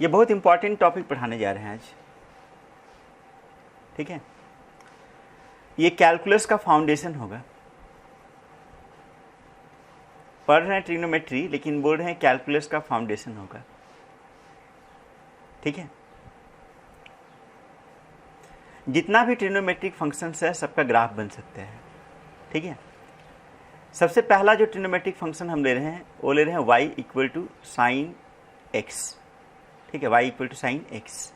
ये बहुत important topic पढ़ाने जा रहे हैं आज, ठीक है। ये कैलकुलस का फाउंडेशन होगा। पढ़ रहे हैं ट्रिग्नोमेट्री, लेकिन बोल रहे हैं कैलकुलस का फाउंडेशन होगा, ठीक है। जितना भी ट्रिग्नोमेट्रिक फंक्शंस है सबका ग्राफ बन सकते हैं, ठीक है। सबसे पहला जो ट्रिग्नोमेट्रिक फंक्शन हम ले रहे हैं वो ले रहे हैं y equal to sine x, ठीक है। y equal to sine x.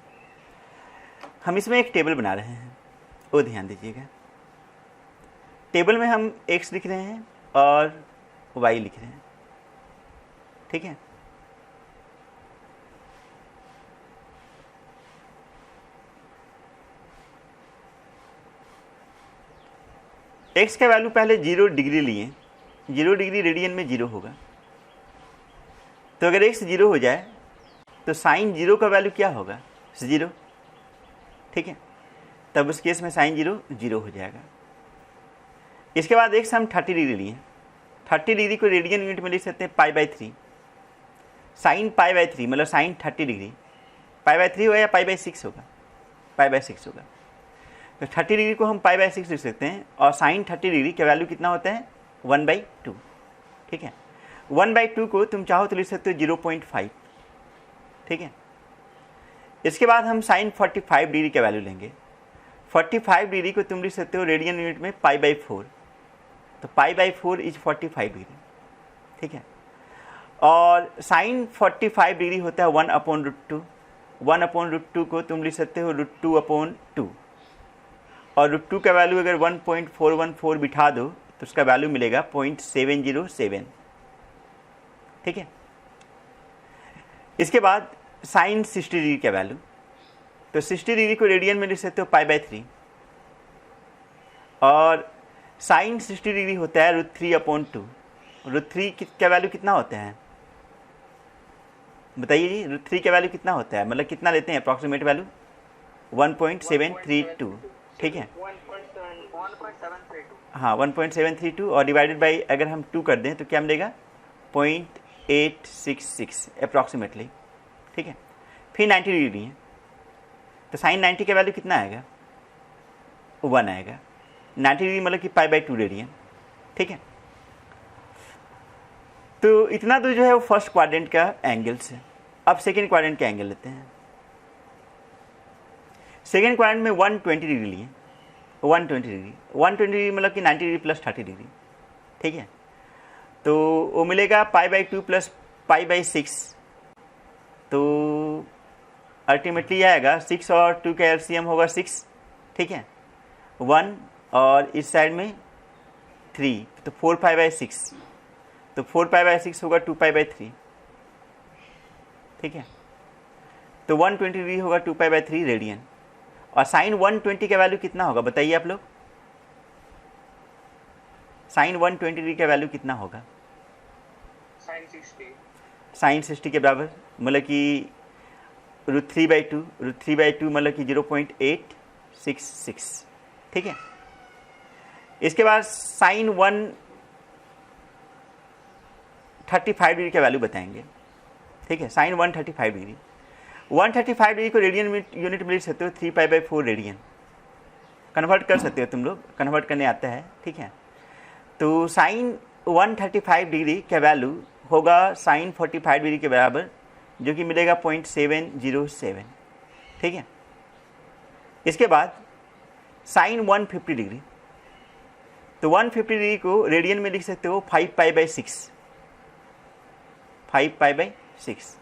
हम इसमें एक टेबल बना रहे हैं, वो ध्यान दीजिएगा। टेबल में हम x लिख रहे हैं और y लिख रहे हैं, ठीक है। x का वैल्यू पहले 0 डिग्री लिए, 0 डिग्री रेडियन में 0 होगा। तो अगर x 0 हो जाए तो साइन 0 का वैल्यू क्या होगा? 0, ठीक है। तब उस केस में साइन 0 0 हो जाएगा। इसके बाद x हम 30 डिग्री लिए, 30 डिग्री को रेडियन यूनिट में लिख सकते हैं π/3। साइन π/3 मतलब साइन 30 डिग्री, π/3 होगा या π/6 होगा? π/6 होगा। तो 30 डिग्री को हम π/6 लिख सकते हैं और साइन 30 डिग्री का वैल्यू कितना होता है? 1/2, ठीक है। 1/2 को तुम चाहो तो लिख सकते हो 0.5, ठीक है। इसके बाद हम साइन 45 डिग्री का वैल्यू लेंगे। 45 डिग्री को तुम लिख सकते हो रेडियन यूनिट में π/4, तो π/4 इज 45 डिग्री, ठीक है। और साइन 45 डिग्री होता है 1/√2। 1/√2 को तुम लिख सकते हो √2/2, और √2 का वैल्यू अगर 1.414 बिठा दो तो उसका वैल्यू मिलेगा 0.707, ठीक है। इसके बाद साइन 60 डिग्री का वैल्यू, तो 60 डिग्री को रेडियन में लिख सकते हो π/3, और साइन 60 डिग्री होता है √3/2। √3 का वैल्यू कितना होता है बताइए जी? √3 का वैल्यू कितना होता है, मतलब कितना लेते हैं अप्रॉक्सीमेट वैल्यू? 1.732, ठीक है। 1.732, हाँ 1.732, और डिवाइडेड बाई अगर हम 2 कर दें तो क्या मिलेगा? 0.866 अप्रॉक्सीमेटली, ठीक है। फिर 90 डिग्री है, तो साइन 90 का वैल्यू कितना आएगा? 1 आएगा। 90 डिग्री मतलब कि π/2 रेडियन, ठीक है। तो इतना तो जो है वो फर्स्ट क्वाड्रेंट का एंगल्स है। अब सेकेंड क्वाड्रेंट का एंगल लेते हैं। सेकेंड क्वाड्रेंट में 120 डिग्री लिए, 120 डिग्री मतलब कि 90 डिग्री प्लस 30 डिग्री, ठीक है। तो वो मिलेगा π/2 प्लस π/6, तो अल्टीमेटली आएगा 6 और 2 का एलसीएम होगा 6, ठीक है। 1 और इस साइड में 3, तो 4π/6, तो 4π/6 होगा 2π/3, ठीक है। तो 120 डिग्री होगा 2π/3 रेडियन। और साइन 120 का वैल्यू कितना होगा बताइए आप लोग? साइन 120 डिग्री का वैल्यू कितना होगा? साइन 60 के बराबर, मतलब कि √3/2, √3/2 मतलब कि 0.866, ठीक है। इसके बाद साइन 135 डिग्री का वैल्यू बताएंगे, ठीक है। साइन 135 डिग्री, 135 डिग्री को रेडियन यूनिट में लिख सकते हो 3π/4 रेडियन। कन्वर्ट कर सकते हो तुम लोग, कन्वर्ट करने आता है, ठीक है। तो साइन 135 डिग्री का वैल्यू होगा साइन 45 डिग्री के बराबर, जो कि मिलेगा 0.707, ठीक है। इसके बाद साइन 150 डिग्री, तो 150 डिग्री को रेडियन में लिख सकते हो 5π/6, 5π/6।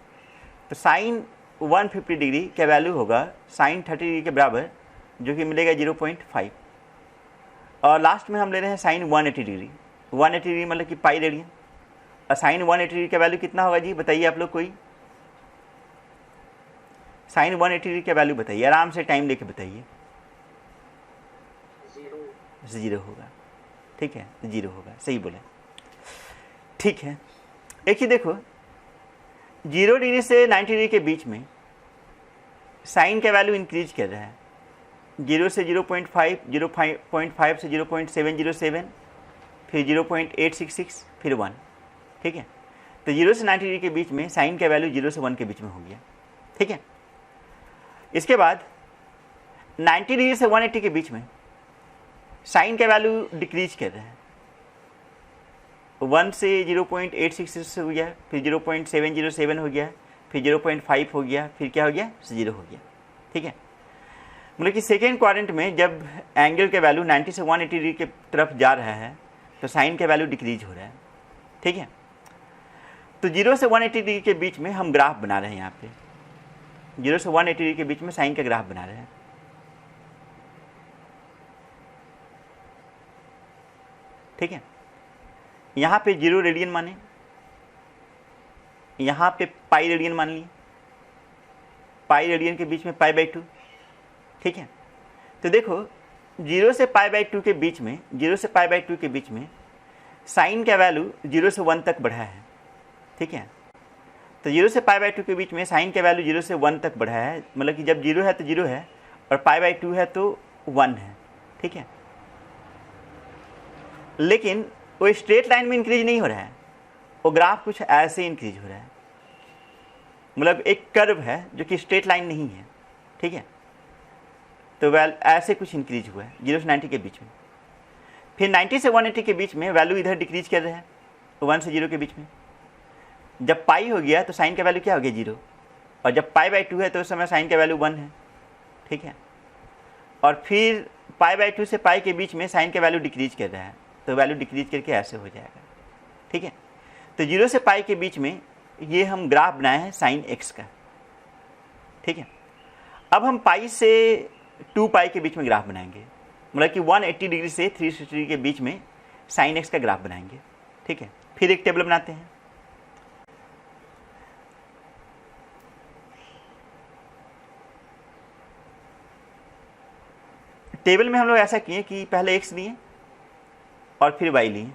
तो साइन 150 डिग्री का वैल्यू होगा साइन 30 डिग्री के बराबर, जो कि मिलेगा 0.5। और लास्ट में हम ले रहे हैं साइन 180 डिग्री। 180 डिग्री मतलब कि पाई रेडियन, और साइन 180 डिग्री का वैल्यू कितना होगा जी बताइए आप लोग? कोई साइन 180 डिग्री का वैल्यू बताइए, आराम से टाइम लेके बताइए। 0 होगा, ठीक है, 0 होगा, सही बोले, ठीक है। एक ही देखो, 0 डिग्री से 90 डिग्री के बीच में साइन का वैल्यू इंक्रीज कर रहा है। 0 से 0.5, 0.5 से 0.707, फिर 0.866, फिर 1। ठीक है, तो 0 से 90 डिग्री के बीच में साइन का वैल्यू 0 से 1 के बीच में हो गया। ठीक है, इसके बाद 90 डिग्री से 180 के बीच में साइन का वैल्यू डिक्रीज कर रहा है। 1 से 0.866 हो गया, फिर 0.707 हो गया, फिर 0.5 हो गया, फिर क्या हो गया, 0 हो गया। ठीक है, मतलब कि सेकेंड क्वाड्रेंट में जब एंगल का वैल्यू 90 से 180 डिग्री के तरफ जा रहा है तो साइन का वैल्यू डिक्रीज हो रहा है। ठीक है, तो 0 से 180 डिग्री के बीच में हम ग्राफ बना रहे हैं। यहाँ पे 0 से 180 डिग्री के बीच में साइन का ग्राफ बना रहे हैं। ठीक है, यहाँ पे 0 रेडियन माने, यहाँ पे पाई रेडियन मान लिए, पाई रेडियन के बीच में पाई बाई 2। ठीक है, तो देखो 0 से पाई बाई 2 के बीच में, 0 से पाई बाई 2 के बीच में साइन का वैल्यू 0 से 1 तक बढ़ा है। ठीक है, तो 0 से पाई बाई 2 के बीच में साइन का वैल्यू 0 से 1 तक बढ़ा है, मतलब कि जब 0 है तो 0 है और पाई बाई 2 है तो 1 है। ठीक है, लेकिन वो स्ट्रेट लाइन में इंक्रीज नहीं हो रहा है, वो ग्राफ कुछ ऐसे इंक्रीज हो रहा है, मतलब एक कर्व है जो कि स्ट्रेट लाइन नहीं है। ठीक है, तो ऐसे कुछ इंक्रीज हुआ है 0 से 90 के बीच में। फिर 90 से 180 के बीच में वैल्यू इधर डिक्रीज कर रहा है 1 से 0 के बीच में। जब पाई हो गया तो साइन का वैल्यू क्या हो गया, 0, और जब पाई बाई 2 है तो उस समय साइन का वैल्यू 1 है। ठीक है, और फिर पाई बाई 2 से पाई के बीच में साइन का वैल्यू डिक्रीज कर रहा है, तो वैल्यू डिक्रीज करके ऐसे हो जाएगा। ठीक है, तो 0 से पाई के बीच में ये हम ग्राफ बनाए हैं साइन एक्स का। ठीक है, अब हम पाई से 2 पाई के बीच में ग्राफ बनाएंगे, मतलब कि 180 डिग्री से 360 डिग्री के बीच में साइन एक्स का ग्राफ बनाएंगे। ठीक है, फिर एक टेबल बनाते हैं। टेबल में हम लोग ऐसा किए कि पहले एक्स लिए और फिर वाई लिए।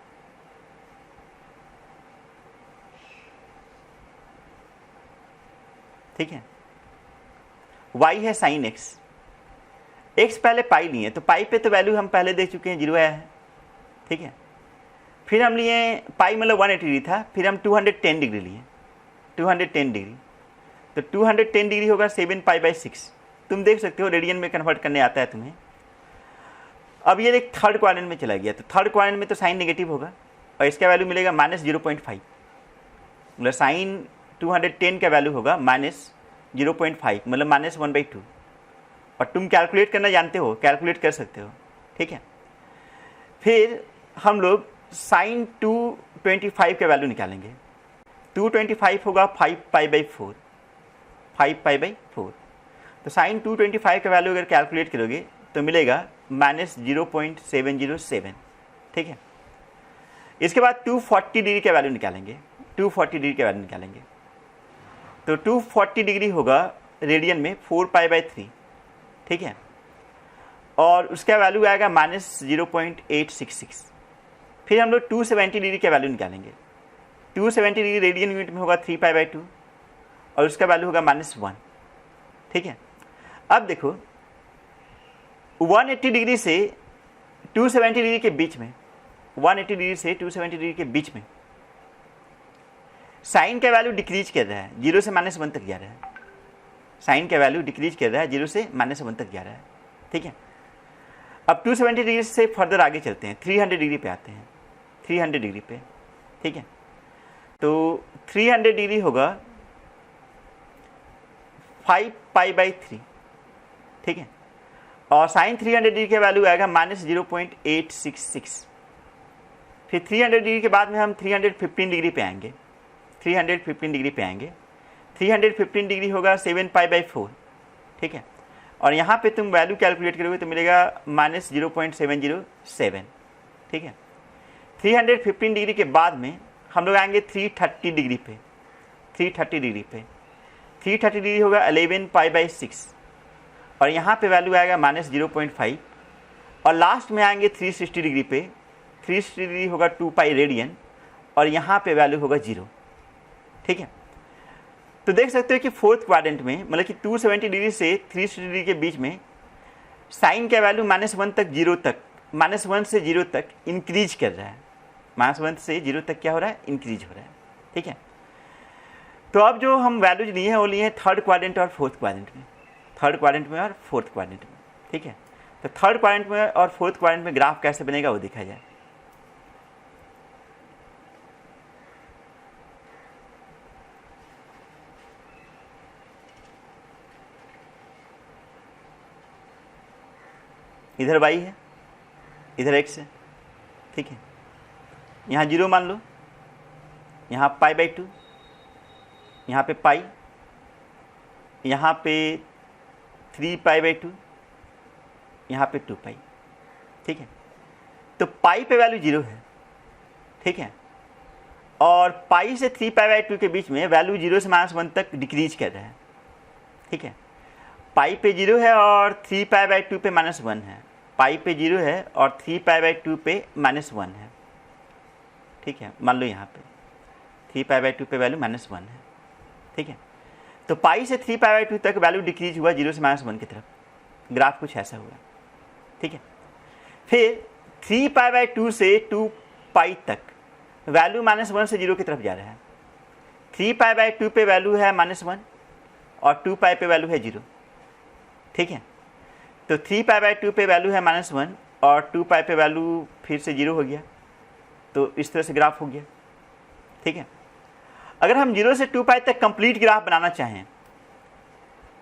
ठीक है, y है साइन एक्स, एक्स पहले पाई लिए, तो पाई पे तो वैल्यू हम पहले देख चुके हैं, 0 आया है। ठीक है, फिर हम लिए पाई मतलब 180 डिग्री था, फिर हम 210 डिग्री लिए, 210 डिग्री, तो 210 डिग्री होगा 7 पाई बाई 6। तुम देख सकते हो रेडियन में कन्वर्ट करने आता है तुम्हें। अब ये एक थर्ड क्वाड्रेंट में चला गया, तो थर्ड क्वाड्रेंट में तो साइन नेगेटिव होगा और इसका वैल्यू मिलेगा -0.5, मतलब साइन 210 का वैल्यू होगा -0.5, मतलब -1/2। और तुम कैलकुलेट करना जानते हो, कैलकुलेट कर सकते हो। ठीक है, फिर हम लोग साइन 225 का वैल्यू निकालेंगे। 225 होगा 5 पाई बाई 4, 5 पाई बाई 4। तो साइन 225 का वैल्यू अगर कैलकुलेट करोगे तो मिलेगा -0.707। ठीक है, इसके बाद 240 डिग्री का वैल्यू निकालेंगे, 240 डिग्री का वैल्यू निकालेंगे, तो 240 डिग्री होगा रेडियन में 4 पाई बाई 3। ठीक है, और उसका वैल्यू आएगा -0.866। फिर हम लोग 270 डिग्री का वैल्यू निकालेंगे। 270 डिग्री रेडियन यूनिट में होगा 3 पाई बाई 2 और उसका वैल्यू होगा -1। ठीक है, अब देखो 180 डिग्री से 270 डिग्री के बीच में, 180 डिग्री से 270 डिग्री के बीच में साइन का वैल्यू डिक्रीज कर रहा है, 0 से -1 तक जा रहा है। साइन का वैल्यू डिक्रीज कर रहा है, 0 से -1 तक जा रहा है। ठीक है, अब 270 डिग्री से फर्दर आगे चलते हैं, 300 डिग्री पे आते हैं, 300 डिग्री पे। ठीक है, तो 300 डिग्री होगा 5 पाई बाई 3। ठीक है, और साइन 300 डिग्री का वैल्यू आएगा -0.866। फिर 300 डिग्री के बाद में हम 315 डिग्री पे आएंगे, 315 डिग्री पे आएंगे। 315 डिग्री होगा 7 पाई बाई 4। ठीक है, और यहाँ पे तुम वैल्यू कैलकुलेट करोगे तो मिलेगा -0.707। ठीक है, 315 डिग्री के बाद में हम लोग आएंगे 330 डिग्री पे, 330 डिग्री पे। 330 डिग्री होगा 11 पाई बाई 6 और यहाँ पे वैल्यू आएगा -0.5। और लास्ट में आएंगे 360 डिग्री पे, 360 डिग्री होगा 2 पाई रेडियन और यहाँ पे वैल्यू होगा 0। ठीक है, तो देख सकते हो कि फोर्थ क्वाड्रेंट में, मतलब कि 270 डिग्री से 360 डिग्री के बीच में साइन का वैल्यू -1 तक 0 तक, -1 से 0 तक इंक्रीज कर रहा है, -1 से 0 तक क्या हो रहा है, इंक्रीज हो रहा है। ठीक है, तो अब जो हम वैल्यूज लिए हैं वो लिए हैं थर्ड क्वाड्रेंट और फोर्थ क्वाड्रेंट में, थर्ड क्वाड्रेंट में और फोर्थ क्वाड्रेंट में। ठीक है, तो थर्ड क्वाड्रेंट में और फोर्थ क्वाड्रेंट में ग्राफ कैसे बनेगा वो देखा जाए। इधर y है, इधर x है। ठीक है, यहाँ 0 मान लो, यहाँ π/2, यहाँ पे पाई, यहाँ पे 3π/2, यहाँ पे 2π। ठीक है, तो पाई पे वैल्यू 0 है। ठीक है, और पाई से 3π/2 के बीच में वैल्यू 0 से -1 तक डिक्रीज कर रहा है। ठीक है, पाई पे 0 है और 3π/2 पे -1 है, पाई पे 0 है और 3π/2 पे -1 है। ठीक है, मान लो यहाँ पे 3π/2 पे वैल्यू -1 है। ठीक है, तो पाई से 3π/2 तक वैल्यू डिक्रीज हुआ 0 से -1 की तरफ, ग्राफ कुछ ऐसा हुआ। ठीक है, फिर 3π/2 से 2π तक वैल्यू -1 से 0 की तरफ जा रहा है। 3π/2 पे वैल्यू है -1 और 2π पे वैल्यू है 0। ठीक है, तो 3π/2 पे वैल्यू है -1 और 2π पे वैल्यू फिर से 0 हो गया, तो इस तरह से ग्राफ हो गया। ठीक है, अगर हम 0 से 2π तक कंप्लीट ग्राफ बनाना चाहें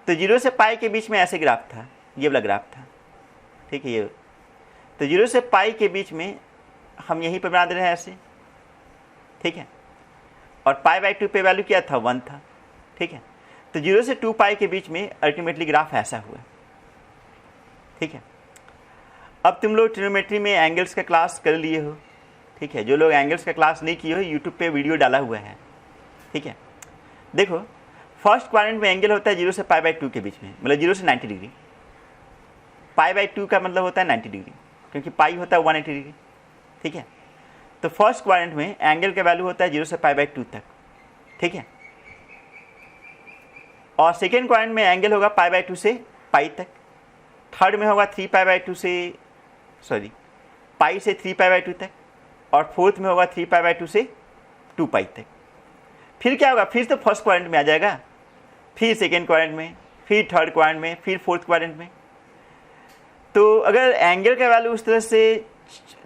तो 0 से π के बीच में ऐसे ग्राफ था, ये वाला ग्राफ था। ठीक है, ये तो 0 से π के बीच में हम यहीं पर बना दे रहे हैं ऐसे। ठीक है, और π/2 पे वैल्यू क्या था, 1 था। ठीक है, तो 0 से 2π के बीच में अल्टीमेटली ग्राफ ऐसा हुआ। ठीक है, अब तुम लोग ट्रिग्नोमेट्री में एंगल्स का क्लास कर लिए हो। ठीक है, जो लोग एंगल्स का क्लास नहीं किए हो, यूट्यूब पे वीडियो डाला हुआ है। ठीक है, देखो फर्स्ट क्वाड्रेंट में एंगल होता है 0 से π/2 के बीच में, मतलब 0 से 90 डिग्री। π/2 का मतलब होता है 90 डिग्री, क्योंकि पाई होता है 180 डिग्री। ठीक है, तो फर्स्ट क्वाड्रेंट में एंगल का वैल्यू होता है 0 से π/2 तक। ठीक है, और सेकेंड क्वाड्रेंट में एंगल होगा π/2 से पाई तक। थर्ड में होगा 3π/2 से पाई से 3π/2 तक, और फोर्थ में होगा 3π/2 से 2π तक। फिर क्या होगा, फिर तो फर्स्ट क्वाड्रेंट में आ जाएगा, फिर सेकेंड क्वाड्रेंट में, फिर थर्ड क्वाड्रेंट में, फिर फोर्थ क्वाड्रेंट में। तो अगर एंगल का वैल्यू उस तरह से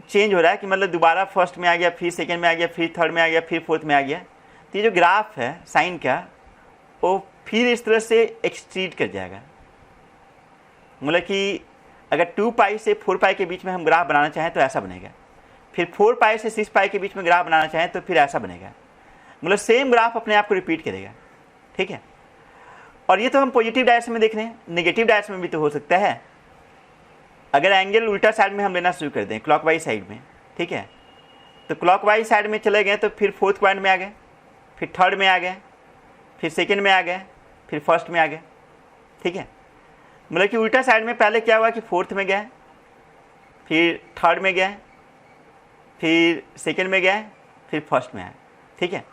चेंज हो रहा है कि मतलब दोबारा फर्स्ट में आ गया, फिर सेकेंड में आ गया, फिर थर्ड में आ गया, फिर फोर्थ में आ गया, तो ये जो ग्राफ है साइन का वो फिर इस तरह से एक्सट्रीड कर जाएगा। मतलब कि अगर 2π से 4π के बीच में हम ग्राफ बनाना चाहें तो ऐसा बनेगा, फिर 4π से 6π के बीच में ग्राफ बनाना चाहें तो फिर ऐसा बनेगा। मतलब सेम ग्राफ अपने आप को रिपीट करेगा। ठीक है, और ये तो हम पॉजिटिव डायरेक्शन में देख रहे हैं, नेगेटिव डायरेक्शन में भी तो हो सकता है। अगर एंगल उल्टा साइड में हम लेना शुरू कर दें, क्लॉकवाइज साइड में, ठीक है, तो क्लॉकवाइज साइड में चले गए तो फिर फोर्थ क्वाड्रेंट में आ गए, फिर थर्ड में आ गए, फिर सेकेंड में आ गए, फिर फर्स्ट में आ गए। ठीक है, मतलब कि उल्टा साइड में पहले क्या हुआ कि फोर्थ में गए, फिर थर्ड में गए, फिर सेकेंड में गए, फिर फर्स्ट में आए। ठीक है,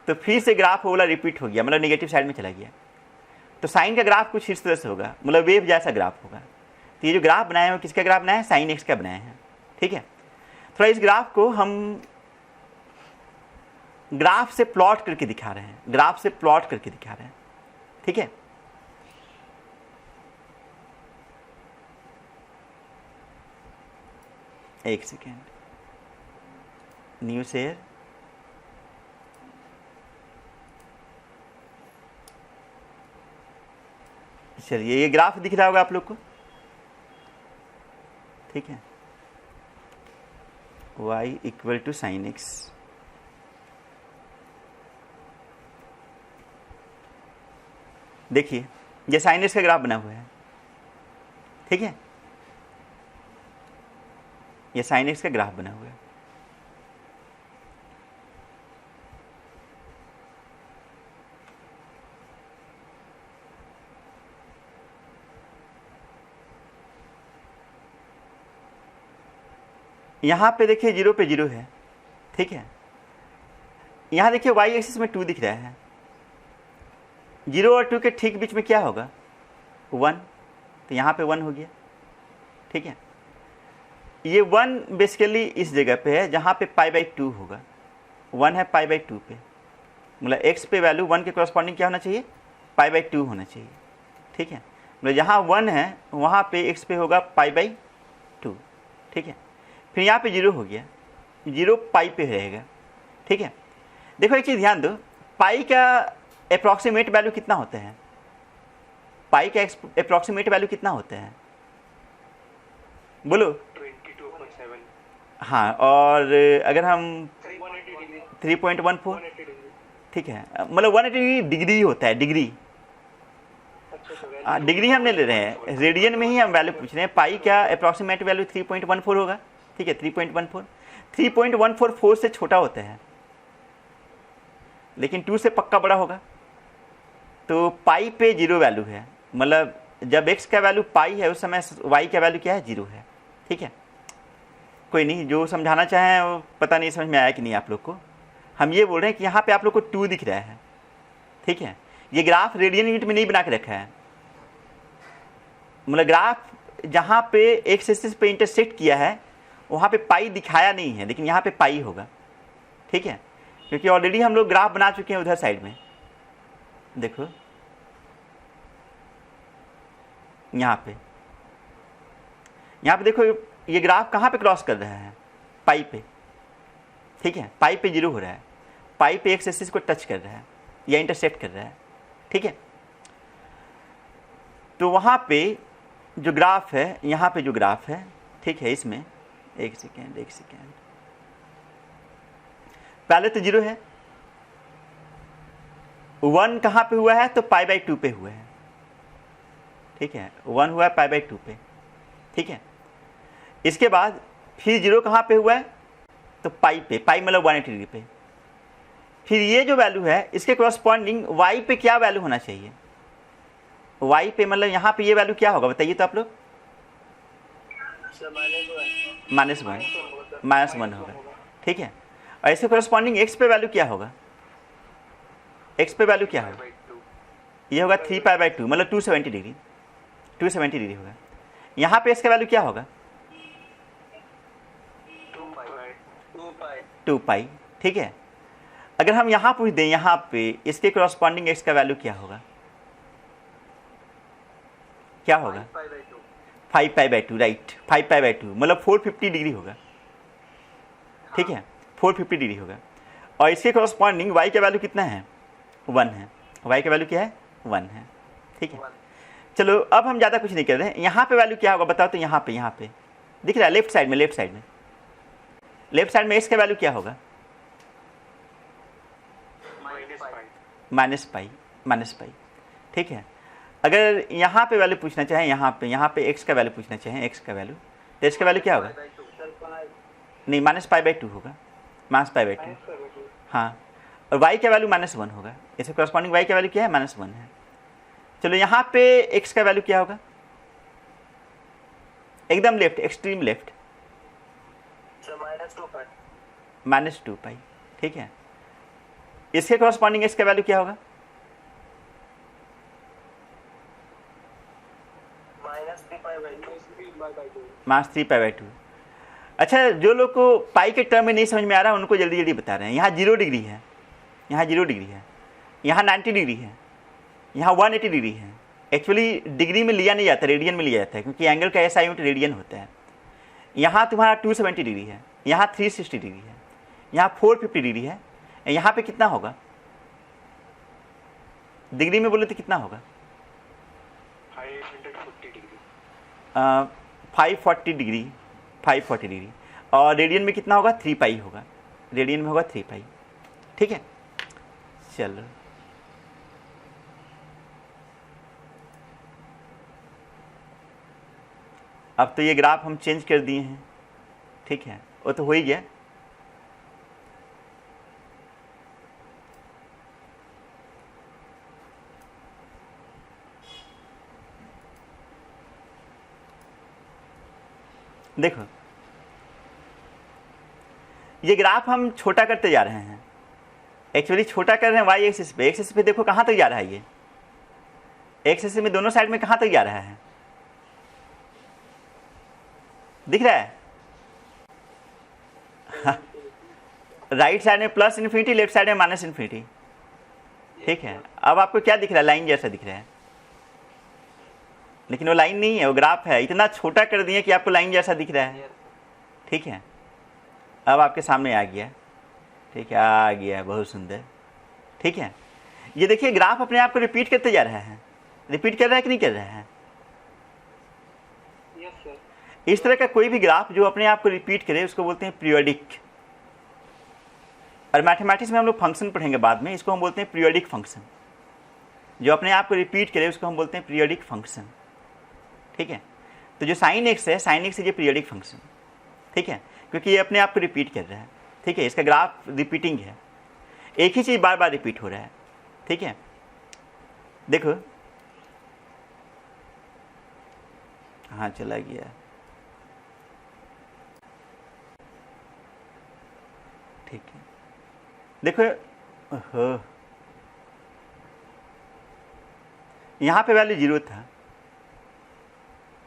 तो फिर से ग्राफ वो वाला रिपीट हो गया, मतलब नेगेटिव साइड में चला गया। तो साइन का ग्राफ कुछ इस तरह से होगा, मतलब वेव जैसा ग्राफ होगा। तो ये जो ग्राफ बनाए हैं किसका ग्राफ बनाए हैं, साइन एक्स का बनाए हैं। ठीक है, थोड़ा इस ग्राफ को हम ग्राफ से प्लॉट करके दिखा रहे हैं, ग्राफ से प्लॉट करके दिखा रहे हैं। ठीक है, एक सेकेंड, न्यू शेयर। चलिए, ये ग्राफ दिख रहा होगा आप लोग को। ठीक है, y equal to sine x. देखिए ये साइन एक्स का ग्राफ बना हुआ है। ठीक है, ये साइन एक्स का ग्राफ बना हुआ है। यहाँ पे देखिए 0 पे 0 है। ठीक है, यहाँ देखिए y एक्सिस में 2 दिख रहा है, 0 और 2 के ठीक बीच में क्या होगा, 1, तो यहाँ पे 1 हो गया। ठीक है। ये 1 बेसिकली इस जगह पे है जहाँ पे π/2 होगा, 1 है π/2 पे, मतलब x पे वैल्यू 1 के कॉरस्पॉन्डिंग क्या होना चाहिए, π/2 होना चाहिए, ठीक है। मतलब जहाँ 1 है वहाँ पे x पे होगा π/2, ठीक है। फिर यहाँ पे 0 हो गया, 0 पाई पे रहेगा, ठीक है। देखो एक चीज़ ध्यान दो, पाई का अप्रॉक्सीमेट वैल्यू कितना होता है, पाई का अप्रॉक्सीमेट वैल्यू कितना होता है, बोलो। 22.7। हाँ, और अगर हम 3.14, ठीक है, मतलब 180 डिग्री होता है, डिग्री। डिग्री हम नहीं ले रहे हैं, रेडियन में ही हम वैल्यू पूछ रहे हैं। पाई का अप्रॉक्सीमेट वैल्यू 3.14 होगा, ठीक है, 3.14। 3.14 4 से छोटा होता है, लेकिन 2 से पक्का बड़ा होगा। तो पाई पे 0 वैल्यू है, मतलब जब x का वैल्यू पाई है उस समय y का वैल्यू क्या है, 0 है, ठीक है। कोई नहीं, जो समझाना चाहें वो पता नहीं समझ में आया कि नहीं आप लोग को। हम ये बोल रहे हैं कि यहाँ पे आप लोग को 2 दिख रहा है, ठीक है। ये ग्राफ रेडियन यूनिट में नहीं बना के रखा है, मतलब ग्राफ जहाँ पे एक्स एक्सिस पे इंटरसेक्ट किया है वहाँ पे पाई दिखाया नहीं है, लेकिन यहाँ पे पाई होगा, ठीक है, क्योंकि ऑलरेडी हम लोग ग्राफ बना चुके हैं उधर साइड में। देखो यहाँ पे देखो, ये ग्राफ कहाँ पे क्रॉस कर रहा है, पाई पे, ठीक है। पाई पे 0 हो रहा है, पाई पे एक्स एक्सिस को टच कर रहा है या इंटरसेक्ट कर रहा है, ठीक है। तो वहाँ पे जो ग्राफ है, यहाँ पे जो ग्राफ है, ठीक है, इसमें एक सेकेंड पहले तो 0 है, 1 कहाँ पे हुआ है, तो π/2 पे हुआ है, ठीक है, 1 हुआ है π/2 पे, ठीक है। इसके बाद फिर 0 कहाँ पे हुआ है, तो पाई पे, पाई मतलब 180 डिग्री पे। फिर ये जो वैल्यू है इसके कॉरस्पॉन्डिंग y पे क्या वैल्यू होना चाहिए, y पे मतलब यहाँ पे ये वैल्यू क्या होगा बताइए तो आप लोग, -1 होगा, ठीक है। और इसके कॉरस्पॉन्डिंग x पे वैल्यू क्या होगा, x पे वैल्यू क्या होगा, ये होगा 3π/2 मतलब 270 डिग्री, 270 डिग्री होगा। यहाँ पे इसका वैल्यू क्या होगा, 2π, ठीक है। अगर हम यहाँ पूछ दें, यहाँ पे इसके कॉरस्पॉन्डिंग x का वैल्यू क्या होगा, क्या होगा, 5π/2, राइट, 5π/2 मतलब 450 डिग्री होगा, ठीक है, 450 डिग्री होगा। और इसके कॉरस्पॉन्डिंग y का वैल्यू कितना है, 1 है, y का वैल्यू क्या है, 1 है, ठीक है। चलो अब हम ज़्यादा कुछ नहीं कर रहे हैं, यहाँ पे वैल्यू क्या होगा बताओ तो, यहाँ पे दिख रहा है लेफ्ट साइड में x का वैल्यू क्या होगा, -π, ठीक है। अगर यहाँ पे वैल्यू पूछना चाहें, यहाँ पे x का वैल्यू पूछना चाहें, x का वैल्यू, तो x का वैल्यू क्या होगा, नहीं -π/2 होगा, -π/2, हाँ। और y का वैल्यू -1 होगा, इससे कॉरस्पॉन्डिंग y का वैल्यू क्या है, -1 है। चलो यहाँ पे x का वैल्यू क्या होगा, एकदम लेफ्ट, एक्सट्रीम लेफ्ट, -2π, ठीक है। इसके कॉरस्पॉन्डिंग x का वैल्यू क्या होगा, -3π/2। अच्छा, जो लोग को पाई के टर्म में नहीं समझ में आ रहा है उनको जल्दी जल्दी बता रहे हैं। यहाँ 0 डिग्री है, यहाँ 0 डिग्री है, यहाँ 90 डिग्री है, यहाँ 180 डिग्री है। एक्चुअली डिग्री में लिया नहीं जाता, रेडियन में लिया जाता है, क्योंकि एंगल का ऐसा यूनिट रेडियन होता है। यहाँ तुम्हारा 270 डिग्री है, यहाँ 360 डिग्री है, यहाँ 450 डिग्री है। यहाँ पे कितना होगा, डिग्री में बोले तो कितना होगा, 540 डिग्री। और रेडियन में कितना होगा, 3π होगा, रेडियन में होगा 3π, ठीक है। चलो अब तो ये ग्राफ हम चेंज कर दिए हैं, ठीक है, वो तो हो ही गया। देखो ये ग्राफ हम छोटा करते जा रहे हैं, एक्चुअली छोटा कर रहे हैं y एक्सिस पे। एक्सिस पे देखो कहाँ तक जा रहा है, ये एक्सिस में दोनों साइड में कहाँ तक जा रहा है, दिख रहा है? राइट साइड में प्लस इन्फिनिटी, लेफ्ट साइड में माइनस इन्फिनिटी। ठीक है, अब आपको क्या दिख रहा है? लाइन जैसा दिख रहा है, लेकिन वो लाइन नहीं है, वो ग्राफ है। इतना छोटा कर दिए कि आपको लाइन जैसा दिख रहा है। ठीक है, अब आपके सामने आ गया। ठीक है, आ गया, बहुत सुंदर। ठीक है, ये देखिए ग्राफ अपने आप को रिपीट करते जा रहा है। रिपीट कर रहा है कि नहीं कर रहा है? Yes sir. इस तरह का कोई भी ग्राफ जो अपने आप को रिपीट करे उसको बोलते हैं पीरियोडिक। और मैथमेटिक्स में हम लोग फंक्शन पढ़ेंगे बाद में, इसको हम बोलते हैं पीरियोडिक फंक्शन। जो अपने आप को रिपीट करे उसको हम बोलते हैं पीरियोडिक फंक्शन। ठीक है, तो जो साइन एक्स है, sign x is a periodic function. ठीक है, क्योंकि ये अपने आप को रिपीट कर रहा है। ठीक है, इसका ग्राफ रिपीटिंग है, एक ही चीज बार बार रिपीट हो रहा है। ठीक है, देखो, हाँ चला गया। ठीक है, देखो, ओहो, यहां पे वैल्यू 0 था,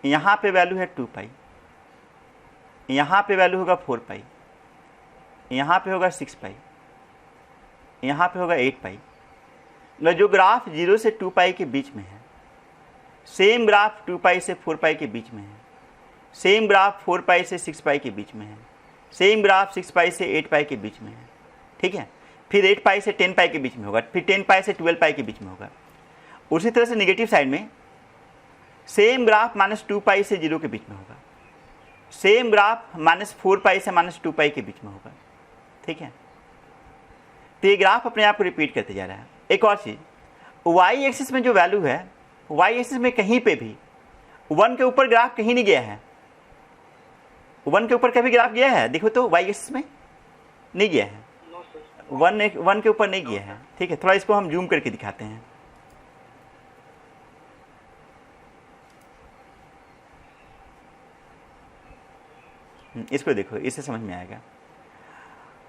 यहां पे वैल्यू है 2 पाई, यहां पे वैल्यू होगा 4 पाई, यहां पे होगा 6 पाई, यहां पे होगा 8 पाई। मतलब जो ग्राफ 0 से 2 पाई के बीच में है, सेम ग्राफ 2 पाई से 4 पाई के बीच में है, सेम ग्राफ 4 पाई से 6 पाई के बीच में है, सेम ग्राफ 6 पाई से 8 पाई के बीच में है। ठीक है, फिर 8 पाई से 10 पाई के बीच में होगा, फिर 10 पाई से 12 पाई के बीच में होगा। उसी तरह से नेगेटिव साइड में सेम ग्राफ -2 पाई से 0 के बीच में होगा, सेम ग्राफ -4 पाई से -2 पाई के बीच में होगा। ठीक है, तो ये ग्राफ अपने आप को रिपीट करते जा रहा है। एक और चीज, वाई एक्सिस में जो वैल्यू है, वाई एक्सिस में कहीं पे भी 1 के ऊपर ग्राफ कहीं नहीं गया है। 1 के ऊपर कभी ग्राफ गया है? देखो तो, वाई एक्सिस में नहीं गया है, नो सर। 1 के ऊपर नहीं गया है। ठीक है, थोड़ा इसको हम जूम करके दिखाते हैं। इसको देखो, इससे समझ में आएगा।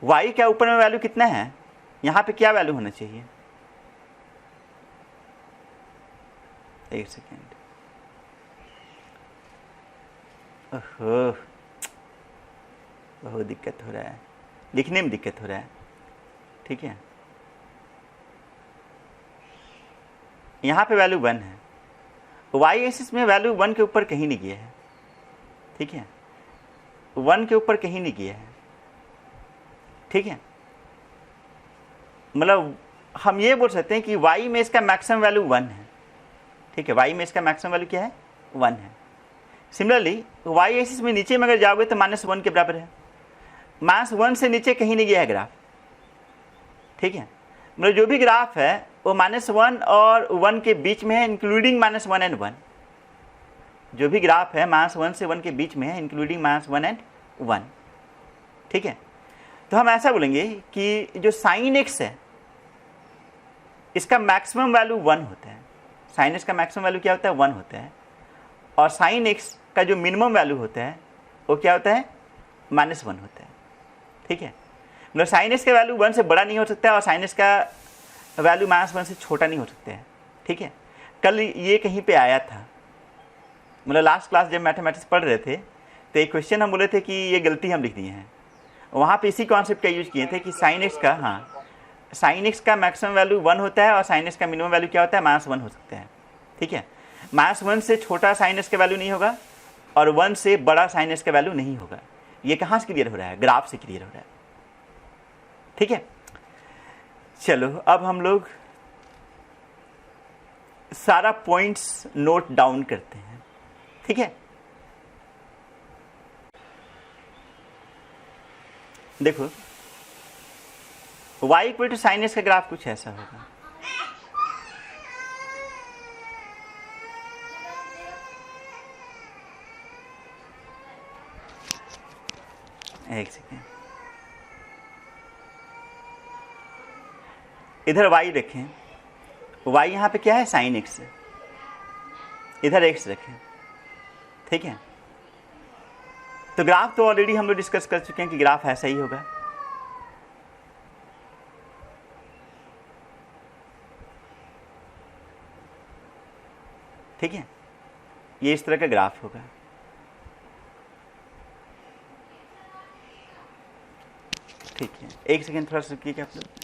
y का ऊपर में वैल्यू कितना है? यहां पे क्या वैल्यू होना चाहिए? एक सेकेंड, ओहो, बहुत दिक्कत हो रहा है, लिखने में दिक्कत हो रहा है। ठीक है, यहां पे वैल्यू 1 है, y एक्सिस में वैल्यू 1 के ऊपर कहीं नहीं गया है। ठीक है, 1 के ऊपर कहीं नहीं गया है। ठीक है, मतलब हम ये बोल सकते हैं कि y में इसका मैक्सिमम वैल्यू 1 है। ठीक है, y में इसका मैक्सिमम वैल्यू क्या है? 1 है। सिमिलरली y एक्सिस में नीचे में अगर जाओगे तो -1 के बराबर है। -1 से नीचे कहीं नहीं गया है ग्राफ। ठीक है, मतलब जो भी ग्राफ है वो -1 और 1 के बीच में है, इंक्लूडिंग -1 एंड 1। जो भी ग्राफ है -1 से 1 के बीच में है, इंक्लूडिंग -1 एंड 1। ठीक है, तो हम ऐसा बोलेंगे कि जो साइन एक्स है इसका मैक्सिमम वैल्यू 1 होता है। साइन एक्स का मैक्सिमम वैल्यू क्या होता है? 1 होता है। और साइन एक्स का जो मिनिमम वैल्यू होता है वो क्या होता है? -1 होता है। ठीक है, मतलब साइन एक्स का वैल्यू 1 से बड़ा नहीं हो सकता है और साइन एक्स का वैल्यू -1 से छोटा नहीं हो सकता है। ठीक है, कल ये कहीं पे आया था, मतलब लास्ट क्लास जब मैथमेटिक्स पढ़ रहे थे तो एक क्वेश्चन हम बोले थे कि ये गलती हम लिख दिए हैं। वहाँ पे इसी कॉन्सेप्ट का यूज किए थे कि साइन एक्स का, हाँ, साइन एक्स का मैक्सिमम वैल्यू 1 होता है और साइन एक्स का मिनिमम वैल्यू क्या होता है? -1 हो सकता है। ठीक है, -1 से छोटा साइन एक्स का वैल्यू नहीं होगा और 1 से बड़ा साइन एक्स का वैल्यू नहीं होगा। ये कहाँ से क्लियर हो रहा है? ग्राफ से क्लियर हो रहा है। ठीक है, चलो अब हम लोग सारा पॉइंट्स नोट डाउन करते हैं। ठीक है, देखो y equal to sine x का ग्राफ कुछ ऐसा होगा। एक सेकेंड, इधर y रखें, y यहाँ पे क्या है? साइन एक्स है, इधर x रखें। ठीक है, तो ग्राफ तो ऑलरेडी हम लोग डिस्कस कर चुके हैं कि ग्राफ ऐसा ही होगा। ठीक है, ये इस तरह का ग्राफ होगा। ठीक है, एक सेकेंड थोड़ा सा रुकिएगा आप लोग।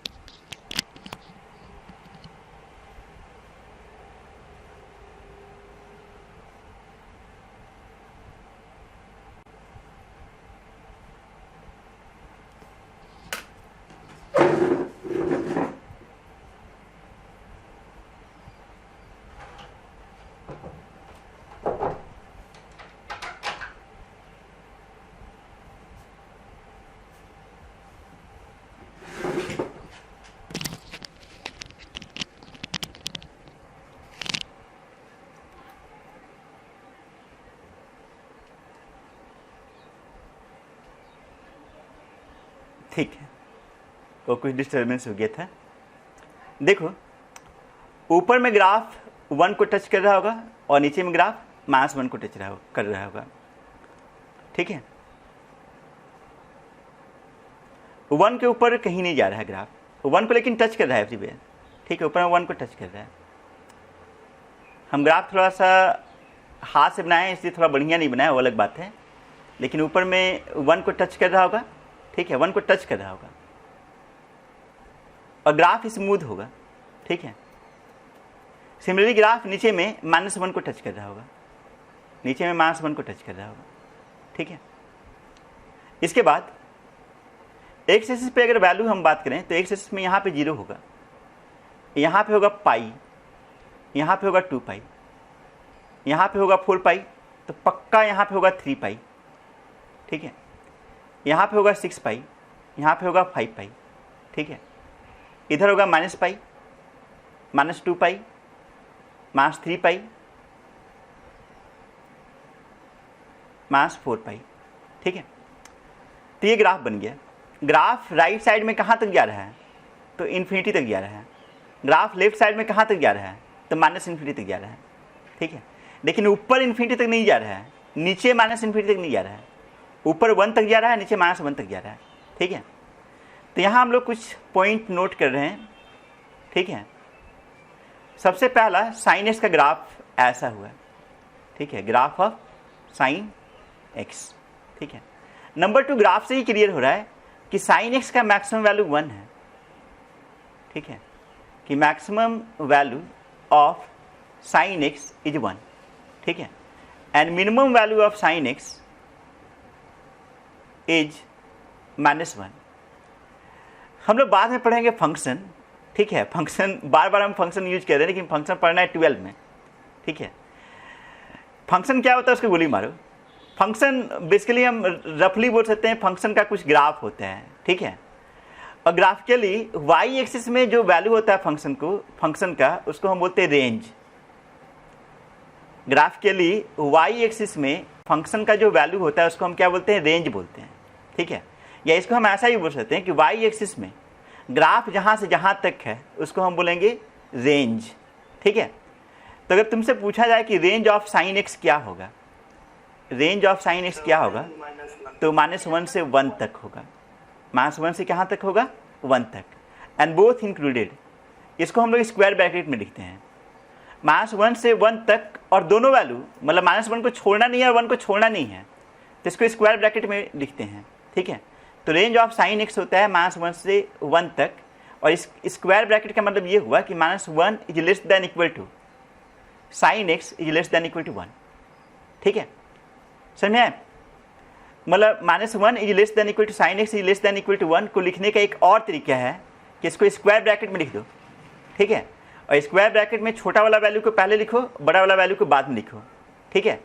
ठीक है, वो कुछ डिस्टर्बेंस हो गया था। देखो, ऊपर में ग्राफ 1 को टच कर रहा होगा और नीचे में ग्राफ -1 को टच कर रहा होगा। ठीक है, 1 के ऊपर कहीं नहीं जा रहा है ग्राफ, 1 को लेकिन टच कर रहा है एवरीवेयर। ठीक है, ऊपर में 1 को टच कर रहा है। हम ग्राफ थोड़ा सा हाथ से बनाए इसलिए थोड़ा बढ़िया नहीं बनाया, वो अलग बात है, लेकिन ऊपर में 1 को टच कर रहा होगा। ठीक है, 1 को टच कर रहा होगा और ग्राफ स्मूथ होगा। ठीक है, सिमिलरली ग्राफ नीचे में -1 को टच कर रहा होगा, नीचे में -1 को टच कर रहा होगा। ठीक है, इसके बाद एक्स एक्सिस पे अगर वैल्यू हम बात करें तो एक्स एक्सिस में यहाँ पे 0 होगा, यहाँ पे होगा पाई, यहाँ पे होगा 2 पाई, यहाँ पे होगा 4 पाई, तो पक्का यहाँ पे होगा 3 पाई। ठीक है, यहाँ पे होगा 6 पाई, यहाँ पे होगा 5 पाई। ठीक है, इधर होगा -पाई, -2 पाई, -3 पाई, -4 पाई। ठीक है, तो ये ग्राफ बन गया। ग्राफ राइट साइड में कहाँ तक जा रहा है? तो इन्फिनिटी तक जा रहा है। ग्राफ लेफ्ट साइड में कहाँ तक जा रहा है? तो -इन्फिनिटी तक जा रहा है। ठीक है, लेकिन ऊपर इन्फिनिटी तक नहीं जा रहा है, नीचे -इन्फिनिटी तक नहीं जा रहा है। ऊपर 1 तक जा रहा है, नीचे -1 तक जा रहा है। ठीक है, तो यहाँ हम लोग कुछ पॉइंट नोट कर रहे हैं। ठीक है, सबसे पहला sin x का ग्राफ ऐसा हुआ। ठीक है, ग्राफ ऑफ sin x। ठीक है, नंबर 2, ग्राफ से ही क्लियर हो रहा है कि sin x का मैक्सिमम वैल्यू 1 है। ठीक है, कि maximum value of sin x is 1। ठीक है, and minimum value of sin x is -1। हम लोग बाद में पढ़ेंगे फंक्शन। ठीक है, फंक्शन बार बार हम फंक्शन यूज कर रहे हैं, लेकिन फंक्शन पढ़ना है 12 में। ठीक है, फंक्शन क्या होता है उसको गोली मारो। फंक्शन बेसिकली हम रफली बोल सकते हैं फंक्शन का कुछ ग्राफ होता है। ठीक है, और ग्राफिकली वाई एक्सिस में जो वैल्यू होता है फंक्शन का उसको हम बोलते हैं रेंज। ग्राफिकली वाई एक्सिस में फंक्शन का जो वैल्यू होता है उसको हम क्या बोलते हैं? रेंज बोलते हैं। ठीक है, या इसको हम ऐसा ही बोल सकते हैं कि वाई एक्सिस में ग्राफ जहाँ से जहाँ तक है उसको हम बोलेंगे रेंज। ठीक है, तो अगर तुमसे पूछा जाए कि रेंज ऑफ साइन एक्स क्या होगा, रेंज ऑफ साइन एक्स क्या होगा, तो -1 से 1 तक होगा। -1 से कहाँ तक होगा? 1 तक, एंड बोथ इंक्लूडेड। इसको हम लोग स्क्वायर ब्रैकेट में लिखते हैं, -1 से 1 तक, और दोनों वैल्यू मतलब -1 को छोड़ना नहीं है और 1 को छोड़ना नहीं है, तो इसको स्क्वायर ब्रैकेट में लिखते हैं। ठीक है, तो रेंज ऑफ साइन एक्स होता है -1 से 1 तक, और इस स्क्वायर ब्रैकेट का मतलब ये हुआ कि -1 is less than equal to sine x is less than equal to 1। ठीक है, समझे? मतलब -1 is less than equal to sine x is less than equal to 1 को लिखने का एक और तरीका है कि इसको स्क्वायर ब्रैकेट में लिख दो। ठीक है, और स्क्वायर ब्रैकेट में छोटा वाला वैल्यू को पहले लिखो, बड़ा वाला वैल्यू को बाद में लिखो। ठीक है,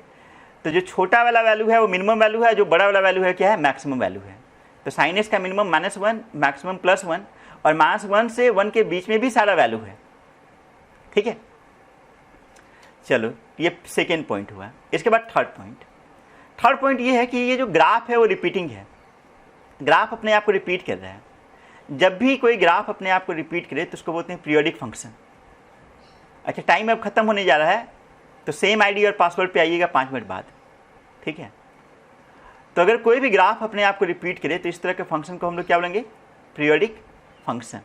तो जो छोटा वाला वैल्यू है वो मिनिमम वैल्यू है, जो बड़ा वाला वैल्यू है क्या है? मैक्सिमम वैल्यू है। तो साइन एक्स का मिनिमम -1, मैक्सिमम +1, और -1 से 1 के बीच में भी सारा वैल्यू है। ठीक है, चलो ये सेकेंड पॉइंट हुआ। इसके बाद थर्ड पॉइंट ये है कि ये जो ग्राफ है वो रिपीटिंग है। ग्राफ अपने आप को रिपीट कर रहा है। जब भी कोई ग्राफ अपने आप को रिपीट करे तो उसको बोलते हैं पीरियोडिक फंक्शन। अच्छा, टाइम अब खत्म होने जा रहा है, तो सेम आईडी और पासवर्ड पे आइएगा 5 मिनट बाद। ठीक है, तो अगर कोई भी ग्राफ अपने आप को रिपीट करे तो इस तरह के फंक्शन को हम लोग क्या बोलेंगे? Periodic function.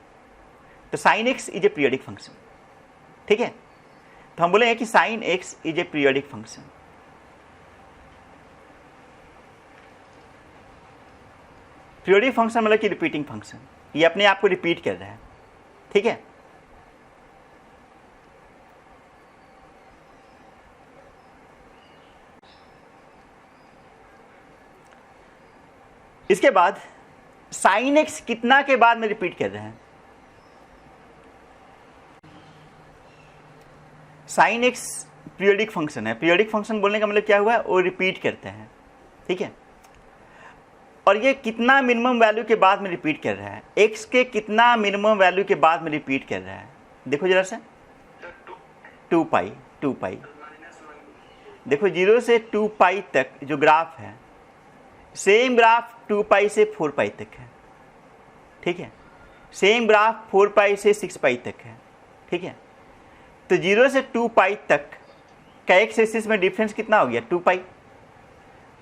तो sine x is a periodic function. ठीक है, तो हम बोलेंगे कि sine x is a periodic function. Periodic function मतलब कि रिपीटिंग फंक्शन, ये अपने आप को रिपीट कर रहा है, ठीक है। इसके बाद साइन एक्स कितना के बाद में रिपीट कर रहे हैं? साइन एक्स पीरियोडिक फंक्शन है। पीरियोडिक फंक्शन बोलने का मतलब क्या हुआ? वो रिपीट करते हैं, ठीक है। और ये कितना मिनिमम वैल्यू के बाद में रिपीट कर रहा है? एक्स के कितना मिनिमम वैल्यू के बाद में रिपीट कर रहा है? देखो जरा से, 2 पाई। देखो 0 से 2 पाई तक जो ग्राफ है, सेम ग्राफ 2 पाई से 4 पाई तक है, ठीक है। सेम ग्राफ 4 पाई से 6 पाई तक है, ठीक है। तो 0 से 2 पाई तक का एक्स एक्सिस में डिफरेंस कितना हो गया? 2 पाई।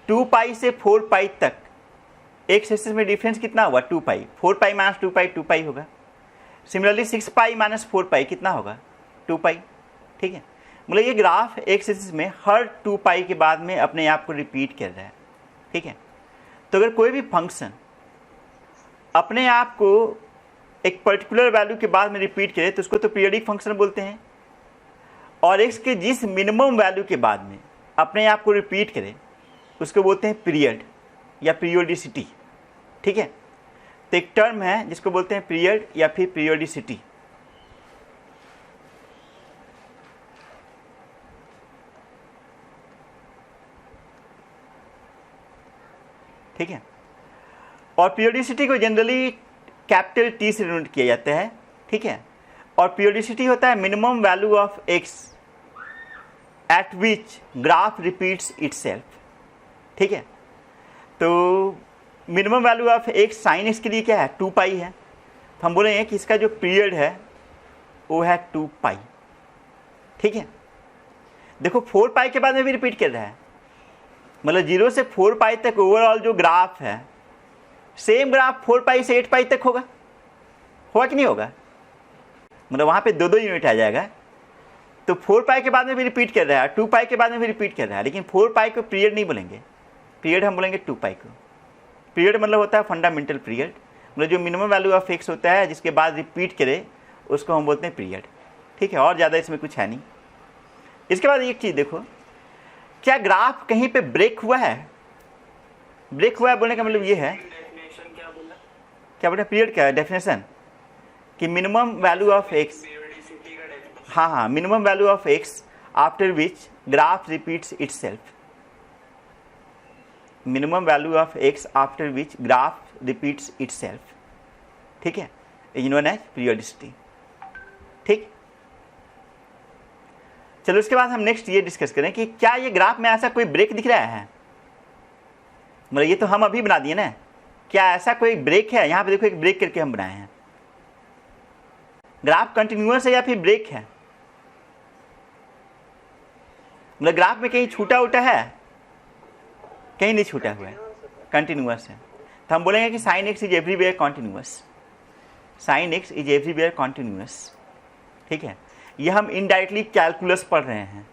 2 पाई से 4 पाई तक एक्स एक्सिस में डिफरेंस कितना हुआ? 2 पाई। 4 पाई माइनस 2 पाई 2 पाई होगा। सिमिलरली 6 पाई माइनस 4 पाई कितना होगा? 2 पाई, ठीक है। मतलब ये ग्राफ एक्स एक्सिस में हर 2 पाई के बाद में अपने आप को रिपीट कर रहा है, ठीक है। तो अगर कोई भी फंक्शन अपने आप को एक पर्टिकुलर वैल्यू के बाद में रिपीट करे तो उसको तो पीरियोडिक फंक्शन बोलते हैं। और एक्स के जिस मिनिमम वैल्यू के बाद में अपने आप को रिपीट करे उसको बोलते हैं पीरियड या पीरियोडिसिटी, ठीक है। तो एक टर्म है जिसको बोलते हैं पीरियड या फिर पीरियोडिसिटी। ठीक है। और पीरियोडिसिटी को जनरली कैपिटल टी से डिनोट किया जाता है, ठीक है। और पीरियोडिसिटी होता है minimum value of x eight which graph repeats itself, ठीक है। तो minimum value of x sine x के लिए क्या है? 2 पाई है। तो हम बोलेंगे कि इसका जो पीरियड है वो है 2 पाई, ठीक है। देखो 4 पाई के बाद में भी रिपीट कर रहा है, मतलब 0 से 4 पाई तक ओवरऑल जो ग्राफ है सेम ग्राफ 4 पाई से 8 पाई तक होगा कि नहीं होगा? मतलब वहाँ पे 2 यूनिट आ जाएगा। तो 4 पाई के बाद में भी रिपीट कर रहा है, 2 पाई के बाद में भी रिपीट कर रहा है, लेकिन 4 पाई को पीरियड नहीं बोलेंगे, पीरियड हम बोलेंगे 2 पाई को। पीरियड मतलब होता है फंडामेंटल पीरियड, मतलब जो मिनिमम वैल्यू ऑफ एक्स होता है जिसके बाद रिपीट करे उसको हम बोलते हैं पीरियड, ठीक है। और ज़्यादा इसमें कुछ है नहीं। इसके बाद एक चीज़ देखो, क्या ग्राफ कहीं पे ब्रेक हुआ है? ब्रेक हुआ है बोलने का मतलब ये है, क्या बोलते हैं पीरियड का डेफिनेशन कि मिनिमम वैल्यू ऑफ एक्स, हाँ, minimum value of x after which graph repeats itself. Minimum value of x after which graph repeats itself, ठीक है, इज नोन एज पीरियोडिसिटी, ठीक। चलो उसके बाद हम नेक्स्ट ये डिस्कस करें कि क्या ये ग्राफ में ऐसा कोई ब्रेक दिख रहा है? मतलब ये तो हम अभी बना दिए ना, क्या ऐसा कोई ब्रेक है? यहाँ पे देखो एक ब्रेक करके हम बनाए हैं। ग्राफ कंटिन्यूअस है या फिर ब्रेक है? मतलब ग्राफ में कहीं छूटा उटा है? कहीं नहीं छूटा हुआ है, कंटिन्यूअस है। तो हम बोलेंगे कि sine x is everywhere continuous. Sign x is everywhere continuous, ठीक है। ये हम इनडायरेक्टली कैलकुलस पढ़ रहे हैं,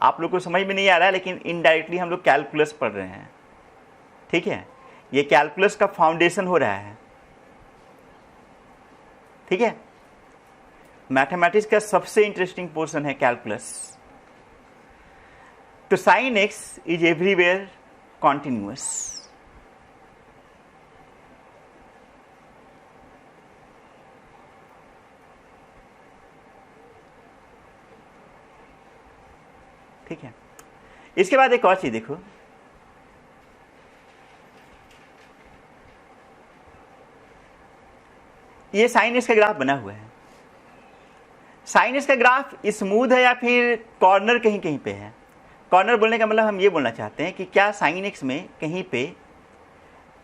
आप लोग को समझ में नहीं आ रहा है लेकिन इनडायरेक्टली हम लोग कैलकुलस पढ़ रहे हैं, ठीक है। ये कैलकुलस का फाउंडेशन हो रहा है, ठीक है। मैथमेटिक्स का सबसे इंटरेस्टिंग पोर्शन है कैलकुलस। तो sine x is everywhere continuous, ठीक है। इसके बाद एक और चीज देखो, ये साइन एक्स का ग्राफ बना हुआ है। साइन एक्स का ग्राफ स्मूथ है या फिर कॉर्नर कहीं कहीं पे है? कॉर्नर बोलने का मतलब हम ये बोलना चाहते हैं कि क्या साइन एक्स में कहीं पे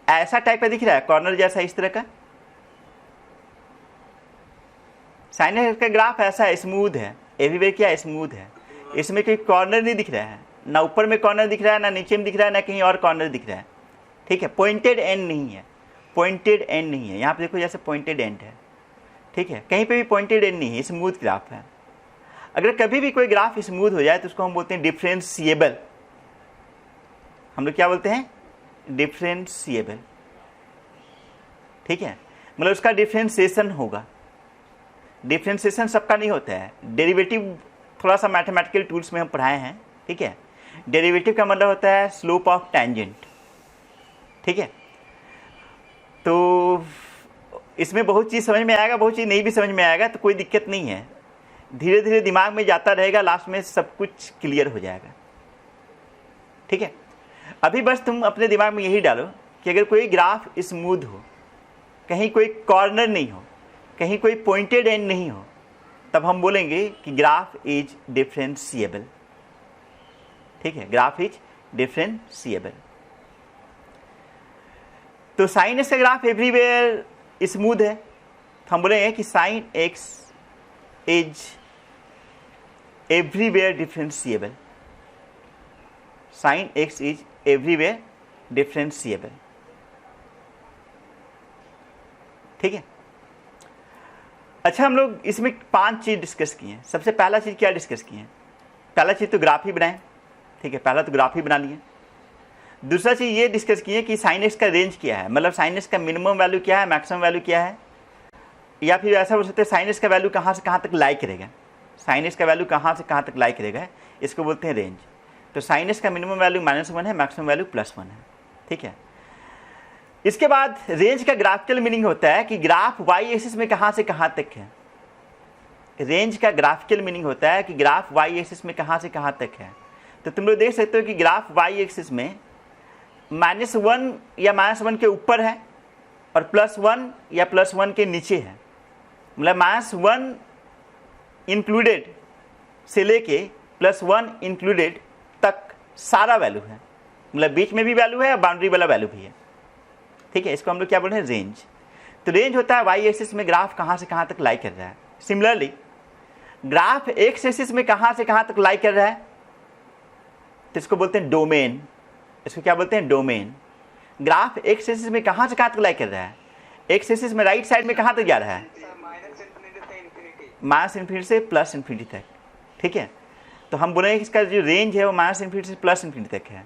ऐसा टाइप का दिख रहा है कॉर्नर जैसा, इस तरह का? साइन एक्स का ग्राफ ऐसा स्मूथ है, एवरीवेयर क्या स्मूथ है, इसमें कोई कॉर्नर नहीं दिख रहा है, ना ऊपर में कॉर्नर दिख रहा है, ना नीचे में दिख रहा है, ना कहीं और कॉर्नर दिख रहा है, ठीक है। पॉइंटेड एंड नहीं है, पॉइंटेड एंड नहीं है। यहाँ पे देखो जैसे पॉइंटेड एंड है, ठीक है, कहीं पे भी पॉइंटेड एंड नहीं है, स्मूथ ग्राफ है। अगर कभी भी कोई ग्राफ स्मूथ हो जाए तो उसको हम बोलते हैं डिफरेंशिएबल। हम लोग क्या बोलते हैं? डिफरेंशिएबल, ठीक है, मतलब उसका डिफ्रेंशिएशन होगा। डिफ्रेंशिएशन सबका नहीं होता है, डेरिवेटिव थोड़ा सा मैथमेटिकल टूल्स में हम पढ़ाए हैं, ठीक है। डेरिवेटिव का मतलब होता है स्लोप ऑफ टेंजेंट, ठीक है। तो इसमें बहुत चीज़ समझ में आएगा, बहुत चीज़ नहीं भी समझ में आएगा, तो कोई दिक्कत नहीं है, धीरे धीरे दिमाग में जाता रहेगा, लास्ट में सब कुछ क्लियर हो जाएगा, ठीक है। अभी बस तुम अपने दिमाग में यही डालो कि अगर कोई ग्राफ स्मूथ हो, कहीं कोई कॉर्नर नहीं हो, कहीं कोई पॉइंटेड एंड नहीं हो, तब हम बोलेंगे कि ग्राफ इज डिफरेंशिएबल, ठीक है, ग्राफ इज डिफरेंशिएबल। तो साइन एक्स का ग्राफ एवरीवेयर स्मूथ है, तो हम बोलेंगे कि sine x is everywhere differentiable, sign x is everywhere differentiable, ठीक है। अच्छा, हम लोग इसमें 5 चीज डिस्कस किए हैं। सबसे पहला चीज क्या डिस्कस किए हैं? पहला चीज तो ग्राफ ही बनाए, ठीक है, पहला तो ग्राफ ही बना लिए। दूसरा चीज ये डिस्कस किए कि साइन एक्स का रेंज क्या है, मतलब साइन एक्स का मिनिमम वैल्यू क्या है, मैक्सिमम वैल्यू क्या है, या फिर ऐसा बोल सकते हैं साइन एक्स का वैल्यू कहाँ से कहाँ तक लाई करेगा, साइन एक्स का वैल्यू कहाँ से कहाँ तक लाई करेगा, इसको बोलते हैं रेंज। तो साइन एक्स का मिनिमम वैल्यू -1 है, मैक्सिमम वैल्यू +1 है, ठीक है। इसके बाद रेंज का ग्राफिकल मीनिंग होता है कि ग्राफ वाई एक्सिस में कहाँ से कहाँ तक है। रेंज का ग्राफिकल मीनिंग होता है कि ग्राफ वाई एक्सिस में कहाँ से कहाँ तक है। तो तुम लोग देख सकते हो कि ग्राफ वाई एक्सिस में -1 या -1 के ऊपर है और +1 या +1 के नीचे है, मतलब -1 इंक्लूडेड से लेके +1 इंक्लूडेड तक सारा वैल्यू है, मतलब बीच में भी वैल्यू है और बाउंड्री वाला वैल्यू भी है, ठीक है। इसको हम लोग क्या बोल रहे हैं? रेंज। तो रेंज होता है वाई एक्सिस में ग्राफ कहाँ से कहाँ तक लाई कर रहा है। सिमिलरली ग्राफ एक्स एक्सिस में कहाँ से कहाँ तक लाई कर रहा है, तो इसको बोलते हैं डोमेन। इसको क्या बोलते हैं? डोमेन। ग्राफ एक्स एक्सिस में कहाँ से कहाँ तक लाई कर रहा है? एक्स एक्सिस में राइट साइड में कहाँ तक जा रहा है? -∞ से +∞ तक, ठीक है। तो हम बोलेंगे कि इसका जो रेंज है वो -∞ से +∞ तक है,